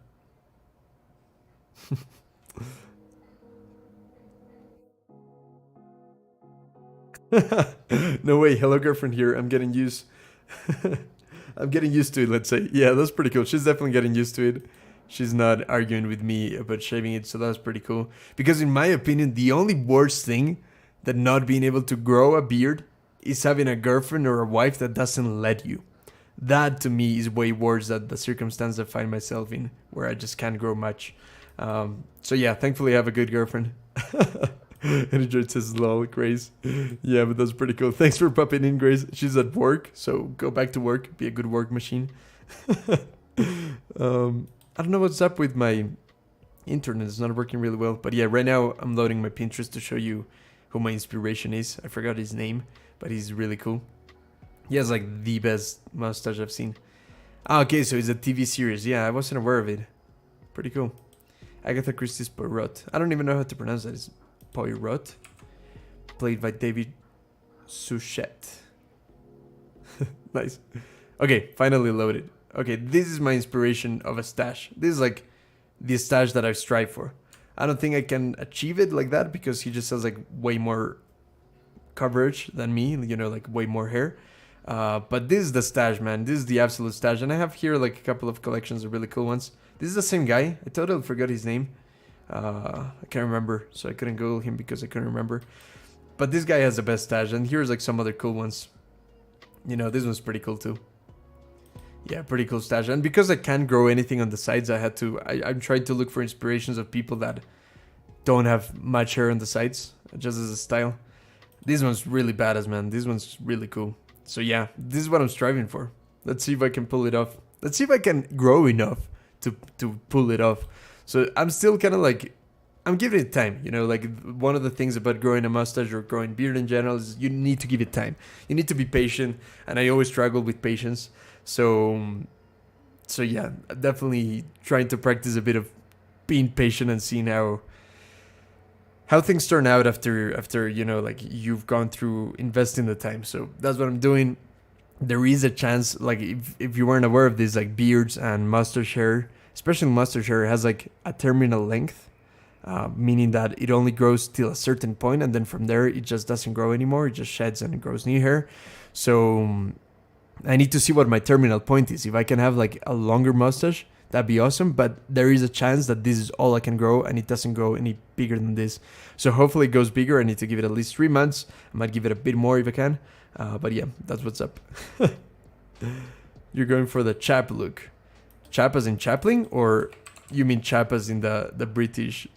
No way, hello girlfriend here. I'm getting used. I'm getting used to it, let's say. Yeah, that's pretty cool. She's definitely getting used to it. She's not arguing with me about shaving it, so that's pretty cool. Because in my opinion, the only worst thing that not being able to grow a beard is having a girlfriend or a wife that doesn't let you. That to me is way worse than the circumstance I find myself in, where I just can't grow much. So yeah, thankfully I have a good girlfriend. And it says lol, Grace. Yeah, but that's pretty cool. Thanks for popping in, Grace. She's at work, so go back to work. Be a good work machine. I don't know what's up with my internet. It's not working really well. But yeah, right now I'm loading my Pinterest to show you who my inspiration is. I forgot his name, but he's really cool. He has like the best mustache I've seen. Ah, okay, so it's a TV series. Yeah, I wasn't aware of it. Pretty cool. Agatha Christie's Poirot. I don't even know how to pronounce that. It's Poirot. Played by David Suchet. Nice. Okay, finally loaded. Okay, this is my inspiration of a stash. This is like the stash that I strive for. I don't think I can achieve it like that because he just has like way more coverage than me, you know, like way more hair. But this is the stash, man. This is the absolute stash. And I have here like a couple of collections of really cool ones. This is the same guy. I totally forgot his name. I can't remember, so I couldn't Google him because I couldn't remember. But this guy has the best stash. And here's like some other cool ones. You know, this one's pretty cool too. Yeah, pretty cool stash. And because I can't grow anything on the sides, I'm trying to look for inspirations of people that don't have much hair on the sides, just as a style. This one's really badass, man. This one's really cool. So yeah, this is what I'm striving for. Let's see if I can pull it off. Let's see if I can grow enough to pull it off. So I'm still kind of like, I'm giving it time. You know, like one of the things about growing a mustache or growing beard in general is you need to give it time. You need to be patient. And I always struggle with patience. So yeah, definitely trying to practice a bit of being patient and seeing how things turn out after you know, like you've gone through investing the time. So that's what I'm doing. There is a chance, like if you weren't aware of this, like beards and mustache hair, especially mustache hair, has like a terminal length, meaning that it only grows till a certain point, and then from there it just doesn't grow anymore. It just sheds and it grows new hair. So I need to see what my terminal point is. If I can have like a longer mustache, that'd be awesome. But there is a chance that this is all I can grow and it doesn't grow any bigger than this. So hopefully it goes bigger. I need to give it at least 3 months. I might give it a bit more if I can. But yeah, that's what's up. You're going for the chap look. Chap as in chapling, or you mean chap as in the British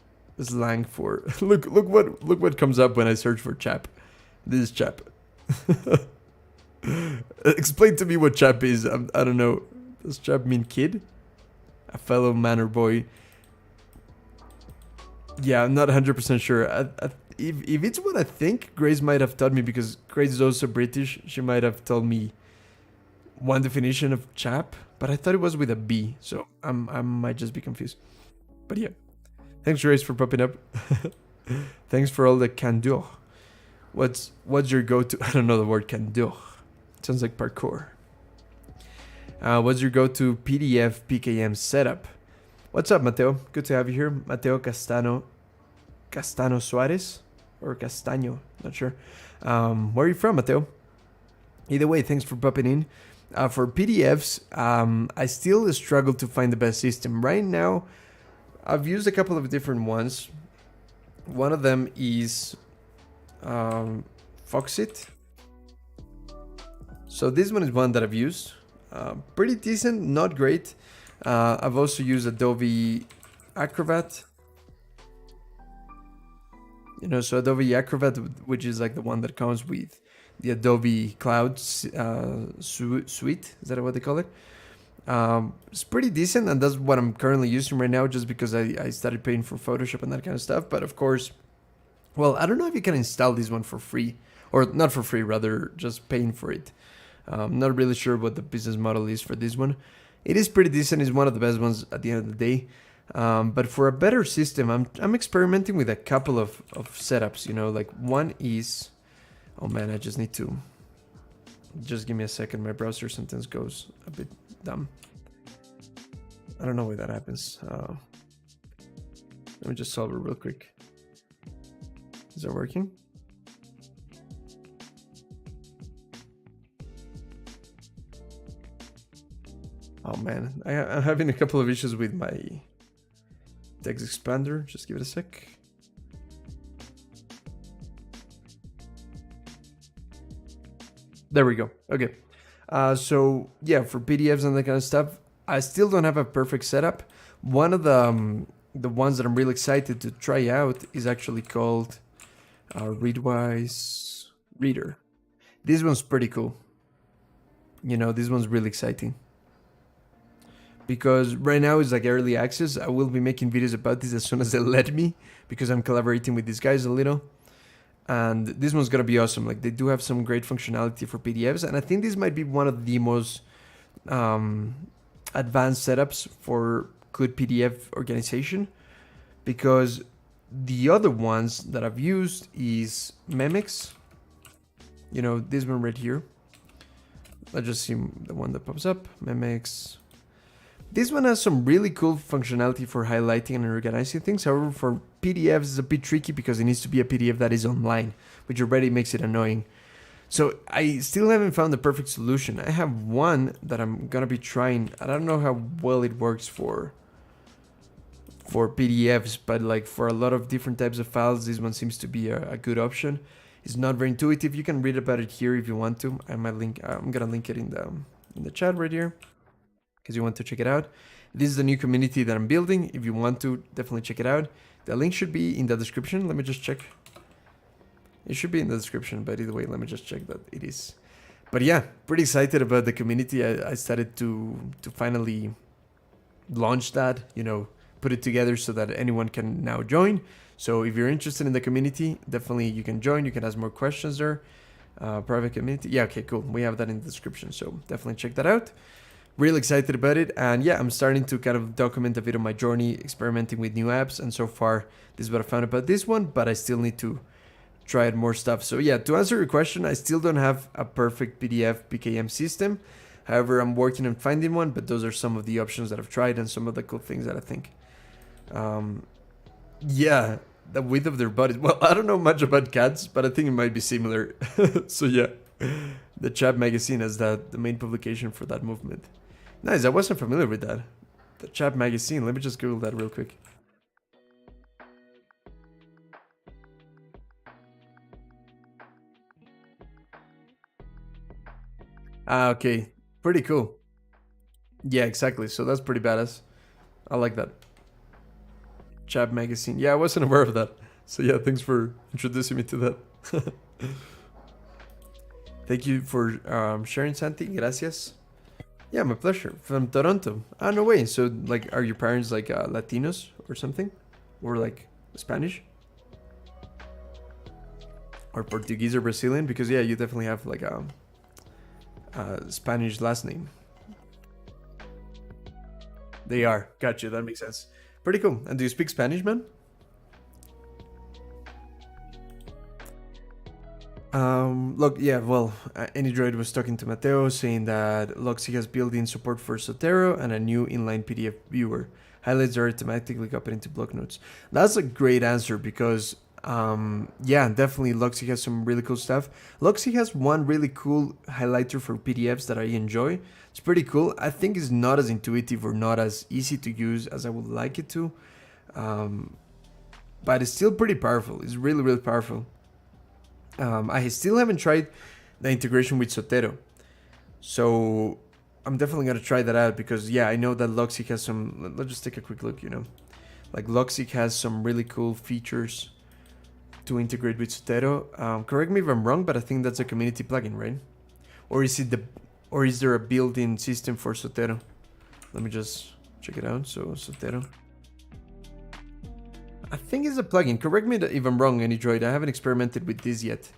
slang for look what comes up when I search for chap. This is chap. Explain to me what chap is. I don't know. Does chap mean kid? A fellow manor boy? Yeah, I'm not 100% sure. If it's what I think, Grace might have taught me, because Grace is also British. She might have told me one definition of chap, but I thought it was with a B, so I might just be confused. But yeah, thanks Grace for popping up. Thanks for all the candeur. What's your go-to? I don't know the word candeur. Sounds like parkour. What's your go-to PDF PKM setup? What's up, Mateo? Good to have you here. Mateo Castano Suarez? Or Castaño, not sure. Where are you from, Mateo? Either way, thanks for popping in. For PDFs, I still struggle to find the best system. Right now, I've used a couple of different ones. One of them is Foxit. So this one is one that I've used. Pretty decent, not great. I've also used Adobe Acrobat. You know, so Adobe Acrobat, which is like the one that comes with the Adobe Cloud suite. Is that what they call it? It's pretty decent, and that's what I'm currently using right now, just because I started paying for Photoshop and that kind of stuff. But of course, well, I don't know if you can install this one for free, or not for free, rather just paying for it. I'm not really sure what the business model is for this one. It is pretty decent. It's one of the best ones at the end of the day. But for a better system, I'm experimenting with a couple of setups. You know, like one is, oh man, I just need to, just give me a second. My browser sometimes goes a bit dumb. I don't know why that happens. Let me just solve it real quick. Is that working? Oh man, I'm having a couple of issues with my text expander. Just give it a sec. There we go. Okay. So yeah, for PDFs and that kind of stuff, I still don't have a perfect setup. One of the ones that I'm really excited to try out is actually called Readwise Reader. This one's pretty cool. You know, this one's really exciting. Because right now it's like early access. I will be making videos about this as soon as they let me, because I'm collaborating with these guys a little. And this one's gonna be awesome. Like, they do have some great functionality for PDFs, and I think this might be one of the most advanced setups for good PDF organization, because the other ones that I've used is Memex. You know, this one right here. Let's just see the one that pops up. Memex. This one has some really cool functionality for highlighting and organizing things. However, for PDFs, it's a bit tricky because it needs to be a PDF that is online, which already makes it annoying. So I still haven't found the perfect solution. I have one that I'm gonna be trying. I don't know how well it works for PDFs, but like for a lot of different types of files, this one seems to be a good option. It's not very intuitive. You can read about it here if you want to. I'm gonna link it in the chat right here, because you want to check it out. This is the new community that I'm building. If you want to, definitely check it out. The link should be in the description. Let me just check. It should be in the description, but either way, let me just check that it is. But yeah, pretty excited about the community. I started to finally launch that, you know, put it together so that anyone can now join. So if you're interested in the community, definitely you can join. You can ask more questions there. Private community. Yeah, okay, cool. We have that in the description. So definitely check that out. Really excited about it. And yeah, I'm starting to kind of document a bit of my journey experimenting with new apps. And so far, this is what I found about this one, but I still need to try out more stuff. So yeah, to answer your question, I still don't have a perfect PDF PKM system. However, I'm working on finding one, but those are some of the options that I've tried and some of the cool things that I think. Yeah, the width of their bodies. Well, I don't know much about cats, but I think it might be similar. So yeah, the Chap magazine is the main publication for that movement. Nice, I wasn't familiar with that. The Chap magazine, let me just Google that real quick. Ah, okay, pretty cool. Yeah, exactly, so that's pretty badass. I like that. Chap magazine. Yeah, I wasn't aware of that. So yeah, thanks for introducing me to that. Thank you for sharing, Santi. Gracias. Yeah, my pleasure. From Toronto. Ah, no way. So, like, are your parents like Latinos or something, or like Spanish, or Portuguese or Brazilian? Because yeah, you definitely have like a Spanish last name. They are. Gotcha. That makes sense. Pretty cool. And do you speak Spanish, man? Look, yeah, well, AnyDroid was talking to Mateo saying that Logseq has built-in support for Zotero and a new inline PDF viewer. Highlights are automatically copied into block notes. That's a great answer because, yeah, definitely Logseq has some really cool stuff. Logseq has one really cool highlighter for PDFs that I enjoy. It's pretty cool. I think it's not as intuitive or not as easy to use as I would like it to, but it's still pretty powerful. It's really, really powerful. I still haven't tried the integration with Zotero, so I'm definitely gonna try that out because yeah, I know that Logseq has some. Let's just take a quick look. You know, like Logseq has some really cool features to integrate with Zotero. Correct me if I'm wrong, but I think that's a community plugin, right? Or is it or is there a built-in system for Zotero? Let me just check it out. So Zotero. I think it's a plugin. Correct me if I'm wrong, AnyDroid. I haven't experimented with this yet.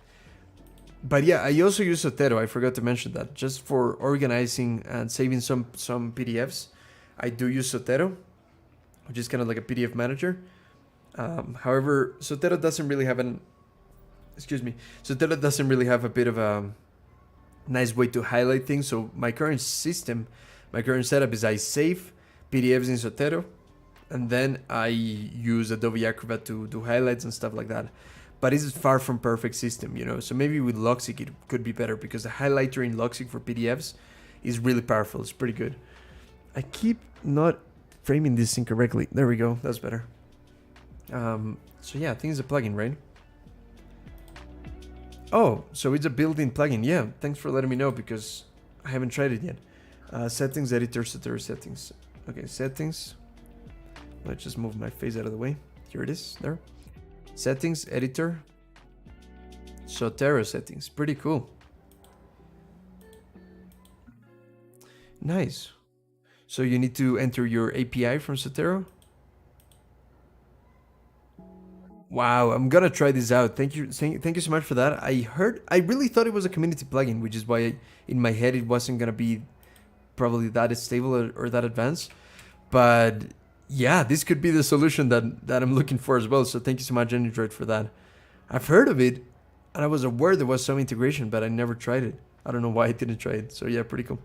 But yeah, I also use Zotero. I forgot to mention that. Just for organizing and saving some PDFs, I do use Zotero, which is kind of like a PDF manager. However, Zotero doesn't really have Zotero doesn't really have a bit of a nice way to highlight things. So my current setup is I save PDFs in Zotero, and then I use Adobe Acrobat to do highlights and stuff like that. But it's far from perfect system, you know. So maybe with Logseq it could be better because the highlighter in Logseq for PDFs is really powerful. It's pretty good. I keep not framing this incorrectly. There we go. That's better. So yeah, I think it's a plugin, right? Oh, so it's a built-in plugin. Yeah, thanks for letting me know because I haven't tried it yet. Settings, editor, Sotero settings. Okay, settings. Let's just move my face out of the way. Here it is, there. Settings, editor, Sotero settings. Pretty cool. Nice. So you need to enter your API from Sotero. Wow, I'm gonna try this out. Thank you so much for that. I really thought it was a community plugin, which is why in my head it wasn't gonna be probably that stable or that advanced. But yeah, this could be the solution that I'm looking for as well. So thank you so much, Android, for that. I've heard of it, and I was aware there was some integration, but I never tried it. I don't know why I didn't try it. So yeah, pretty cool.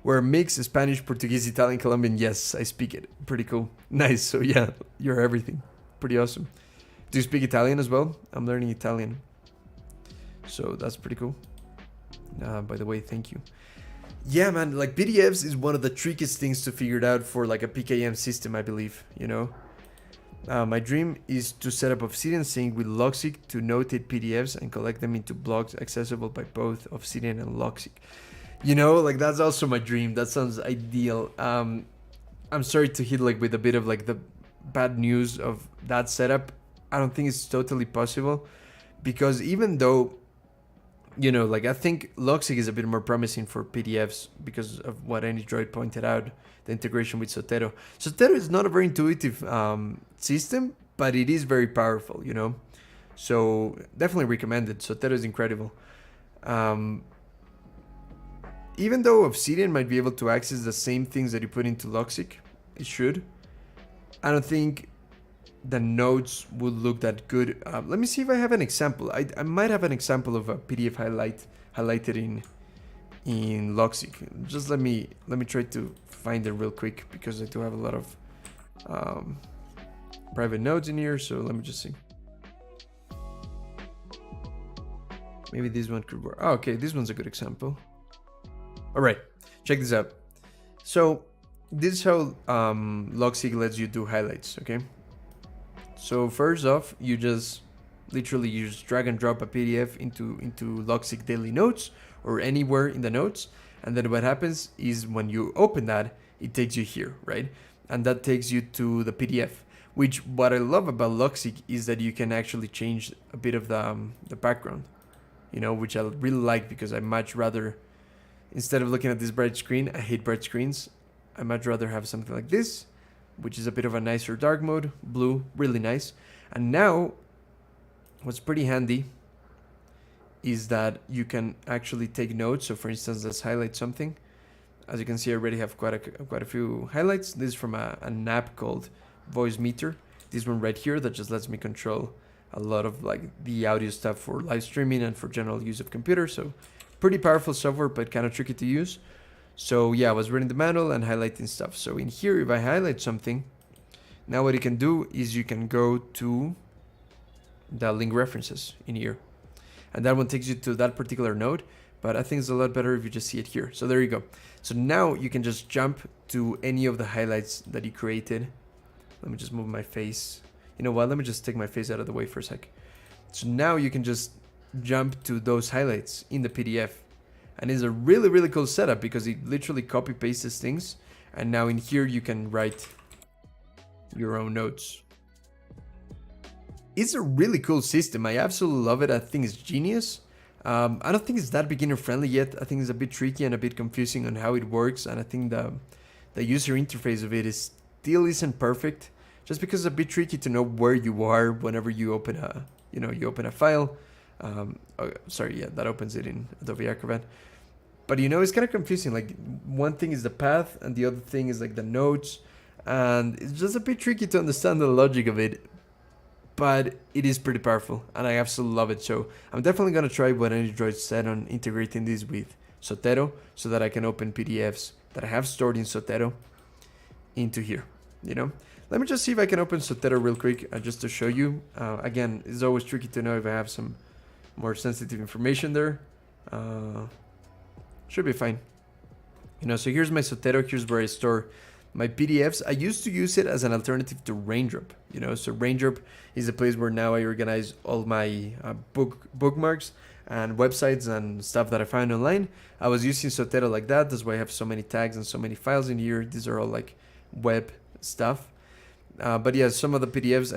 We're a mix, Spanish, Portuguese, Italian, Colombian. Yes, I speak it. Pretty cool. Nice. So yeah, you're everything. Pretty awesome. Do you speak Italian as well? I'm learning Italian. So that's pretty cool. By the way, thank you. Yeah, man, like PDFs is one of the trickiest things to figure out for like a PKM system, I believe, you know? My dream is to set up Obsidian Sync with Logseq to notate PDFs and collect them into blocks accessible by both Obsidian and Logseq. You know, like that's also my dream. That sounds ideal. I'm sorry to hit like with a bit of like the bad news of that setup. I don't think it's totally possible because even though, you know, like I think Logseq is a bit more promising for PDFs because of what Android pointed out, the integration with Sotero. Sotero is not a very intuitive system, but it is very powerful, you know. So definitely recommend it. Sotero is incredible. Even though Obsidian might be able to access the same things that you put into Logseq, it should. I don't think the nodes would look that good. Let me see if I have an example. I might have an example of a PDF highlighted in Logseq. Just let me try to find it real quick because I do have a lot of private nodes in here. So let me just see. Maybe this one could work. Oh, okay, this one's a good example. All right, check this out. So this is how Logseq lets you do highlights. Okay. So first off, you just literally drag and drop a PDF into Logseq daily notes or anywhere in the notes. And then what happens is when you open that, it takes you here, right? And that takes you to the PDF, which what I love about Logseq is that you can actually change a bit of the background, you know, which I really like because I much rather, instead of looking at this bright screen, I hate bright screens. I much rather have something like this, which is a bit of a nicer dark mode, blue, really nice. And now, what's pretty handy is that you can actually take notes. So for instance, let's highlight something. As you can see, I already have quite a few highlights. This is from an app called Voice Meter. This one right here that just lets me control a lot of like the audio stuff for live streaming and for general use of computers. So pretty powerful software, but kind of tricky to use. So yeah, I was reading the manual and highlighting stuff. So in here, if I highlight something, now what you can do is you can go to the link references in here. And that one takes you to that particular node. But I think it's a lot better if you just see it here. So there you go. So now you can just jump to any of the highlights that you created. Let me just move my face. You know what? Let me just take my face out of the way for a sec. So now you can just jump to those highlights in the PDF. And it's a really, really cool setup because it literally copy pastes things. And now in here, you can write your own notes. It's a really cool system. I absolutely love it. I think it's genius. I don't think it's that beginner friendly yet. I think it's a bit tricky and a bit confusing on how it works. And I think the user interface of it still isn't perfect just because it's a bit tricky to know where you are whenever you open a file. That opens it in Adobe Acrobat. But you know, it's kind of confusing. Like one thing is the path and the other thing is like the notes. And it's just a bit tricky to understand the logic of it. But it is pretty powerful and I absolutely love it. So I'm definitely going to try what Android said on integrating this with Sotero so that I can open PDFs that I have stored in Sotero into here, you know. Let me just see if I can open Sotero real quick just to show you. Again, it's always tricky to know if I have some more sensitive information there. Should be fine. You know, so here's my Zotero, here's where I store my PDFs. I used to use it as an alternative to Raindrop, you know, so Raindrop is a place where now I organize all my bookmarks and websites and stuff that I find online. I was using Zotero like that. That's why I have so many tags and so many files in here. These are all like web stuff. But yeah, some of the PDFs,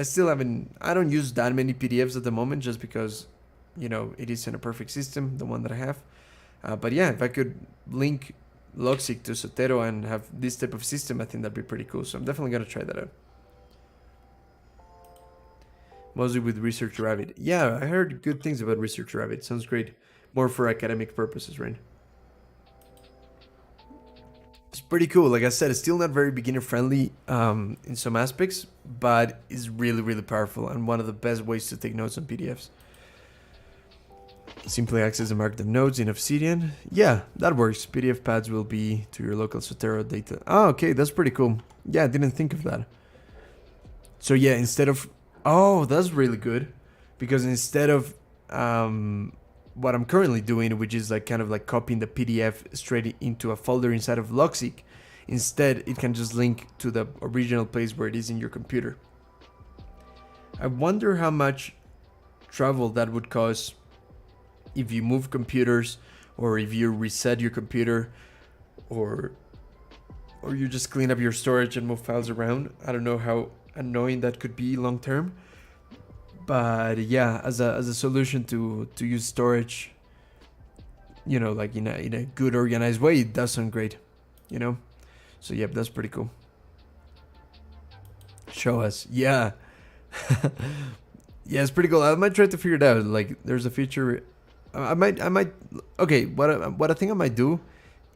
I don't use that many PDFs at the moment just because, you know, it isn't a perfect system, the one that I have. But yeah, if I could link Logseq to Zotero and have this type of system, I think that'd be pretty cool. So I'm definitely going to try that out. Mostly with Research Rabbit. Yeah, I heard good things about Research Rabbit. Sounds great. More for academic purposes, right? It's pretty cool. Like I said, it's still not very beginner friendly in some aspects, but it's really, really powerful and one of the best ways to take notes on PDFs. Simply access and mark the notes in Obsidian. Yeah, that works. PDF pads will be to your local Zotero data. Oh, okay, that's pretty cool. Yeah, I didn't think of that. So yeah, instead of... Oh, that's really good. Because instead of what I'm currently doing, which is like kind of like copying the PDF straight into a folder inside of Logseq, instead it can just link to the original place where it is in your computer. I wonder how much travel that would cause if you move computers, or if you reset your computer, or you just clean up your storage and move files around. I don't know how annoying that could be long term, but yeah, as a solution to use storage, you know, like in a good organized way, it does sound great, you know. So yep, that's pretty cool. Show us. Yeah. Yeah, it's pretty cool. I might try to figure it out. Like there's a feature I might okay, what I think I might do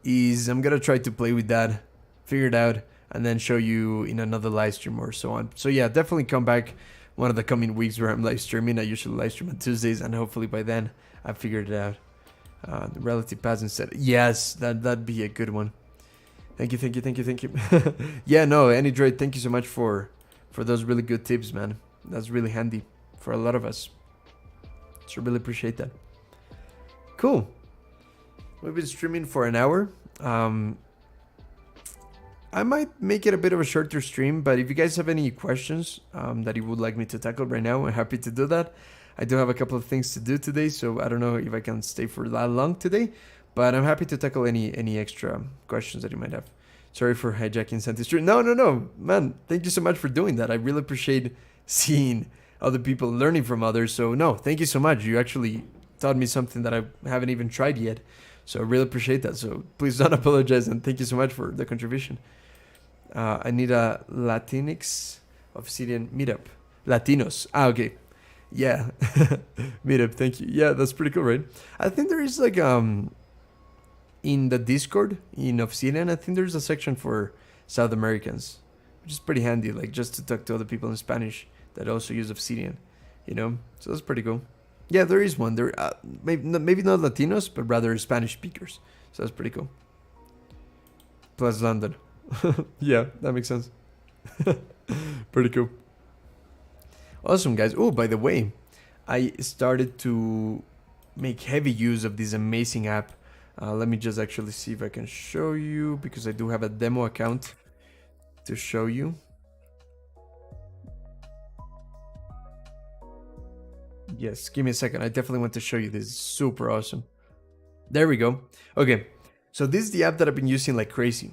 is I'm gonna try to play with that, figure it out, and then show you in another live stream or so on. So yeah, definitely come back one of the coming weeks where I'm live streaming. I usually live stream on Tuesdays, and hopefully by then I've figured it out. The relative paths instead. Yes, that'd be a good one. Thank you. Yeah, no, AnyDroid, thank you so much for those really good tips, man. That's really handy for a lot of us. So really appreciate that. Cool. We've been streaming for an hour. I might make it a bit of a shorter stream, but if you guys have any questions that you would like me to tackle right now, I'm happy to do that. I do have a couple of things to do today, so I don't know if I can stay for that long today, but I'm happy to tackle any extra questions that you might have. Sorry for hijacking Santi's stream. No, man, thank you so much for doing that. I really appreciate seeing other people, learning from others. So no, thank you so much. You actually taught me something that I haven't even tried yet. So I really appreciate that. So please don't apologize, and thank you so much for the contribution. I need a Latinx Obsidian meetup. Latinos. Okay. Yeah. Meetup, thank you. Yeah, that's pretty cool, right? I think there is like in the Discord in Obsidian, I think there's a section for South Americans, which is pretty handy, like just to talk to other people in Spanish that also use Obsidian, you know? So that's pretty cool. Yeah, there is one. There, maybe not Latinos, but rather Spanish speakers. So that's pretty cool. Plus London. Yeah, that makes sense. Pretty cool. Awesome, guys. Oh, by the way, I started to make heavy use of this amazing app. Let me just actually see if I can show you, because I do have a demo account to show you. Yes, give me a second. I definitely want to show you this. It's super awesome. There we go. Okay, so this is the app that I've been using like crazy.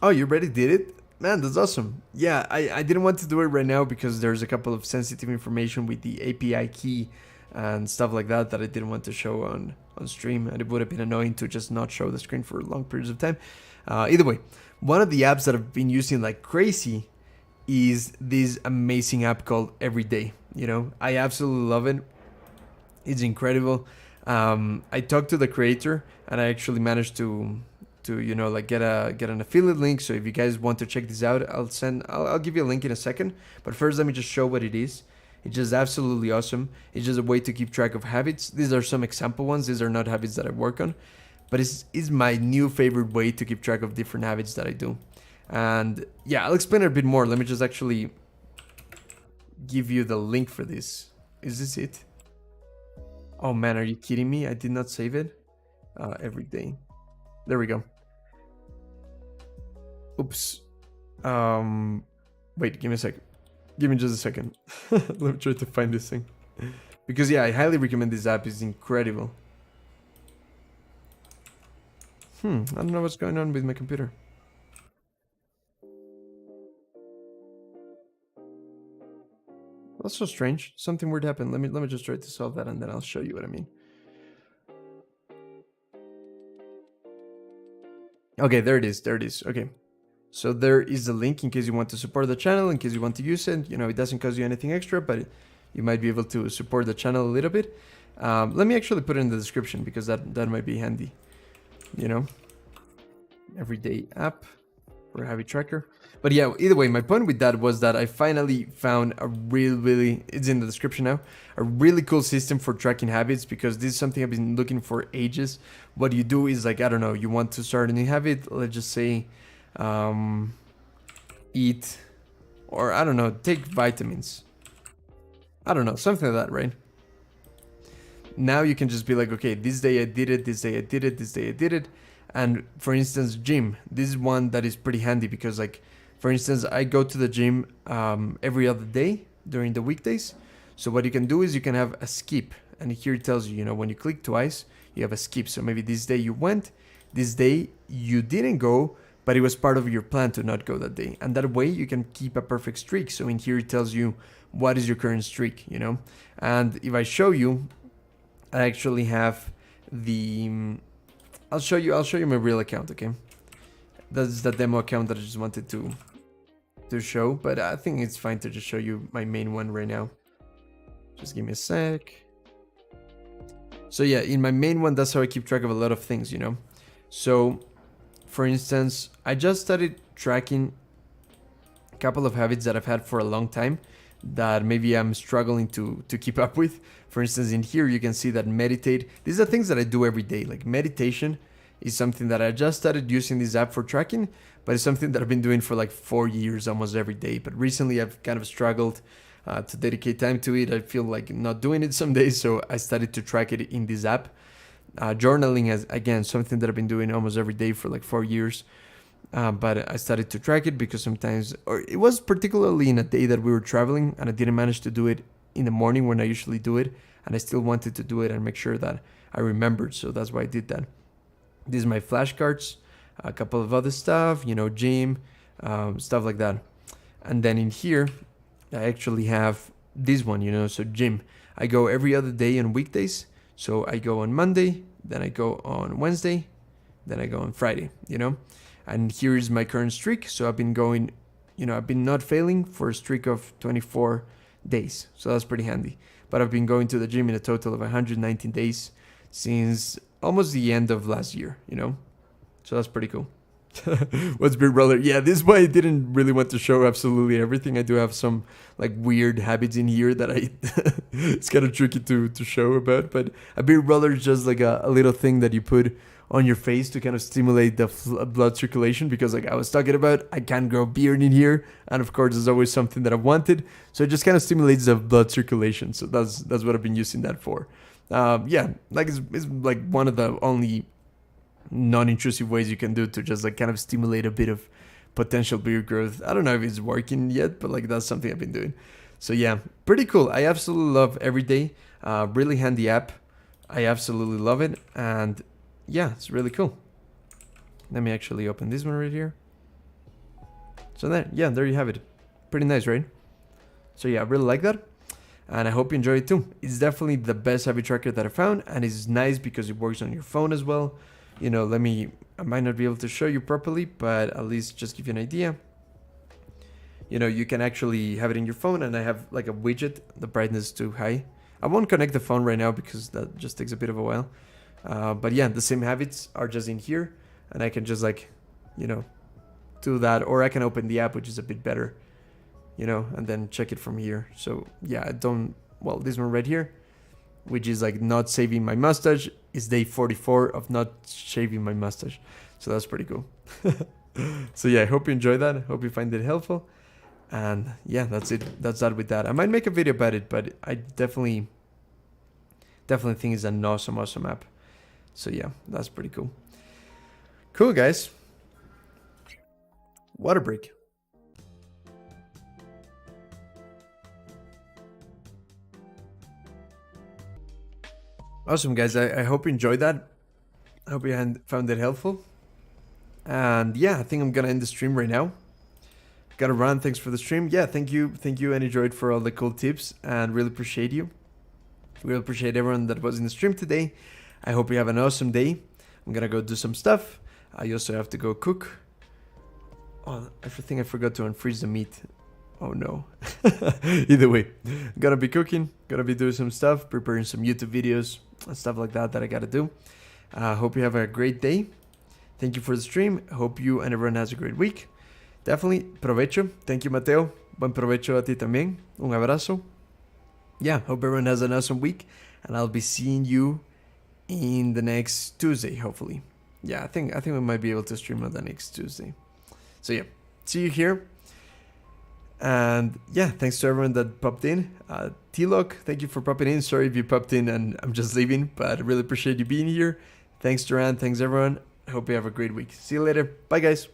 Oh, you already did it? Man, that's awesome. Yeah, I didn't want to do it right now because there's a couple of sensitive information with the API key and stuff like that that I didn't want to show on stream, and it would have been annoying to just not show the screen for long periods of time. Either way, one of the apps that I've been using like crazy is this amazing app called Everyday. You know, I absolutely love it. It's incredible. I talked to the creator, and I actually managed to you know, like get an affiliate link. So if you guys want to check this out, I'll give you a link in a second. But first, let me just show what it is. It's just absolutely awesome. It's just a way to keep track of habits. These are some example ones. These are not habits that I work on, but it's my new favorite way to keep track of different habits that I do. And yeah, I'll explain it a bit more. Let me just actually give you the link for this. Is this it? Oh man, are you kidding me? I did not save it. Every day. There we go. Oops. Wait, give me a second. Give me just a second. Let me try to find this thing. Because yeah, I highly recommend this app. It's incredible. I don't know what's going on with my computer. That's so strange. Something weird happened. Let me just try to solve that, and then I'll show you what I mean. Okay, there it is. There it is. Okay. So there is a link in case you want to support the channel, in case you want to use it. You know, it doesn't cost you anything extra, but you might be able to support the channel a little bit. Let me actually put it in the description because that might be handy. You know, everyday app for a habit tracker. But yeah, either way, my point with that was that I finally found a really, it's in the description now, a really cool system for tracking habits, because this is something I've been looking for ages. What you do is like, I don't know, you want to start a new habit, let's just say, eat, or I don't know, take vitamins. I don't know, something like that, right? Now you can just be like, okay, this day I did it, this day I did it, this day I did it. And for instance, gym, this is one that is pretty handy because, like, for instance, I go to the gym every other day during the weekdays. So what you can do is you can have a skip, and here it tells you, you know, when you click twice, you have a skip. So maybe this day you went, this day you didn't go, but it was part of your plan to not go that day. And that way you can keep a perfect streak. So in here it tells you what is your current streak, you know. And if I show you, I actually have the... I'll show you my real account, okay? That's the demo account that I just wanted to show, but I think it's fine to just show you my main one right now. Just give me a sec. So yeah, in my main one, that's how I keep track of a lot of things, you know? So, for instance, I just started tracking a couple of habits that I've had for a long time that maybe I'm struggling to keep up with. For instance, in here you can see that meditate. These are things that I do every day. Like meditation is something that I just started using this app for tracking, but it's something that I've been doing for like 4 years almost every day. But recently I've kind of struggled to dedicate time to it. I feel like not doing it some days, so I started to track it in this app. Journaling is, again, something that I've been doing almost every day for like 4 years. But I started to track it because sometimes, or it was particularly in a day that we were traveling and I didn't manage to do it in the morning when I usually do it, and I still wanted to do it and make sure that I remembered, so that's why I did that. These are my flashcards, a couple of other stuff, you know, gym, stuff like that. And then in here, I actually have this one, you know, so gym. I go every other day on weekdays, so I go on Monday, then I go on Wednesday, then I go on Friday, you know. And here is my current streak. So I've been going, you know, I've been not failing for a streak of 24 days. So that's pretty handy. But I've been going to the gym in a total of 119 days since almost the end of last year, you know. So that's pretty cool. What's Big Brother? Yeah, this is why I didn't really want to show absolutely everything. I do have some like weird habits in here that I it's kind of tricky to show about. But a Big Brother is just like a little thing that you put on your face to kind of stimulate the blood circulation, because like I was talking about, I can't grow beard in here, and of course there's always something that I wanted, so it just kind of stimulates the blood circulation. So that's what I've been using that for. Yeah, like it's like one of the only non-intrusive ways you can do to just like kind of stimulate a bit of potential beard growth. I don't know if it's working yet, but like that's something I've been doing. So yeah, pretty cool. I absolutely love Everyday. Really handy app. I absolutely love it, and yeah, it's really cool. Let me actually open this one right here. So there you have it. Pretty nice, right? So yeah, I really like that, and I hope you enjoy it too. It's definitely the best habit tracker that I found, and it's nice because it works on your phone as well. You know, I might not be able to show you properly, but at least just give you an idea. You know, you can actually have it in your phone, and I have like a widget, the brightness is too high. I won't connect the phone right now because that just takes a bit of a while. But yeah, the same habits are just in here, and I can just like, you know, do that, or I can open the app, which is a bit better, you know, and then check it from here. So yeah, this one right here, which is like not saving my mustache, is day 44 of not shaving my mustache. So that's pretty cool. So yeah, I hope you enjoy that. I hope you find it helpful. And yeah, that's it. That's that with that. I might make a video about it, but I definitely think it's an awesome app. So yeah, that's pretty cool. Cool, guys. Water break. Awesome, guys. I hope you enjoyed that. I hope you found it helpful. And yeah, I think I'm gonna end the stream right now. Gotta run. Thanks for the stream. Yeah, thank you, and enjoyed for all the cool tips, and really appreciate you. Really appreciate everyone that was in the stream today. I hope you have an awesome day. I'm gonna go do some stuff. I also have to go cook. Oh, I think I forgot to unfreeze the meat. Oh no. Either way, gonna be cooking, gonna be doing some stuff, preparing some YouTube videos and stuff like that I gotta do. Hope you have a great day. Thank you for the stream. Hope you and everyone has a great week. Definitely, provecho. Thank you, Mateo. Buen provecho a ti también. Un abrazo. Yeah, hope everyone has an awesome week. And I'll be seeing you in the next Tuesday, hopefully. Yeah, I think we might be able to stream on the next Tuesday. So yeah, see you here. And yeah, thanks to everyone that popped in. T-Lock, thank you for popping in. Sorry if you popped in and I'm just leaving, but I really appreciate you being here. Thanks, Duran. Thanks, everyone. I hope you have a great week. See you later. Bye, guys.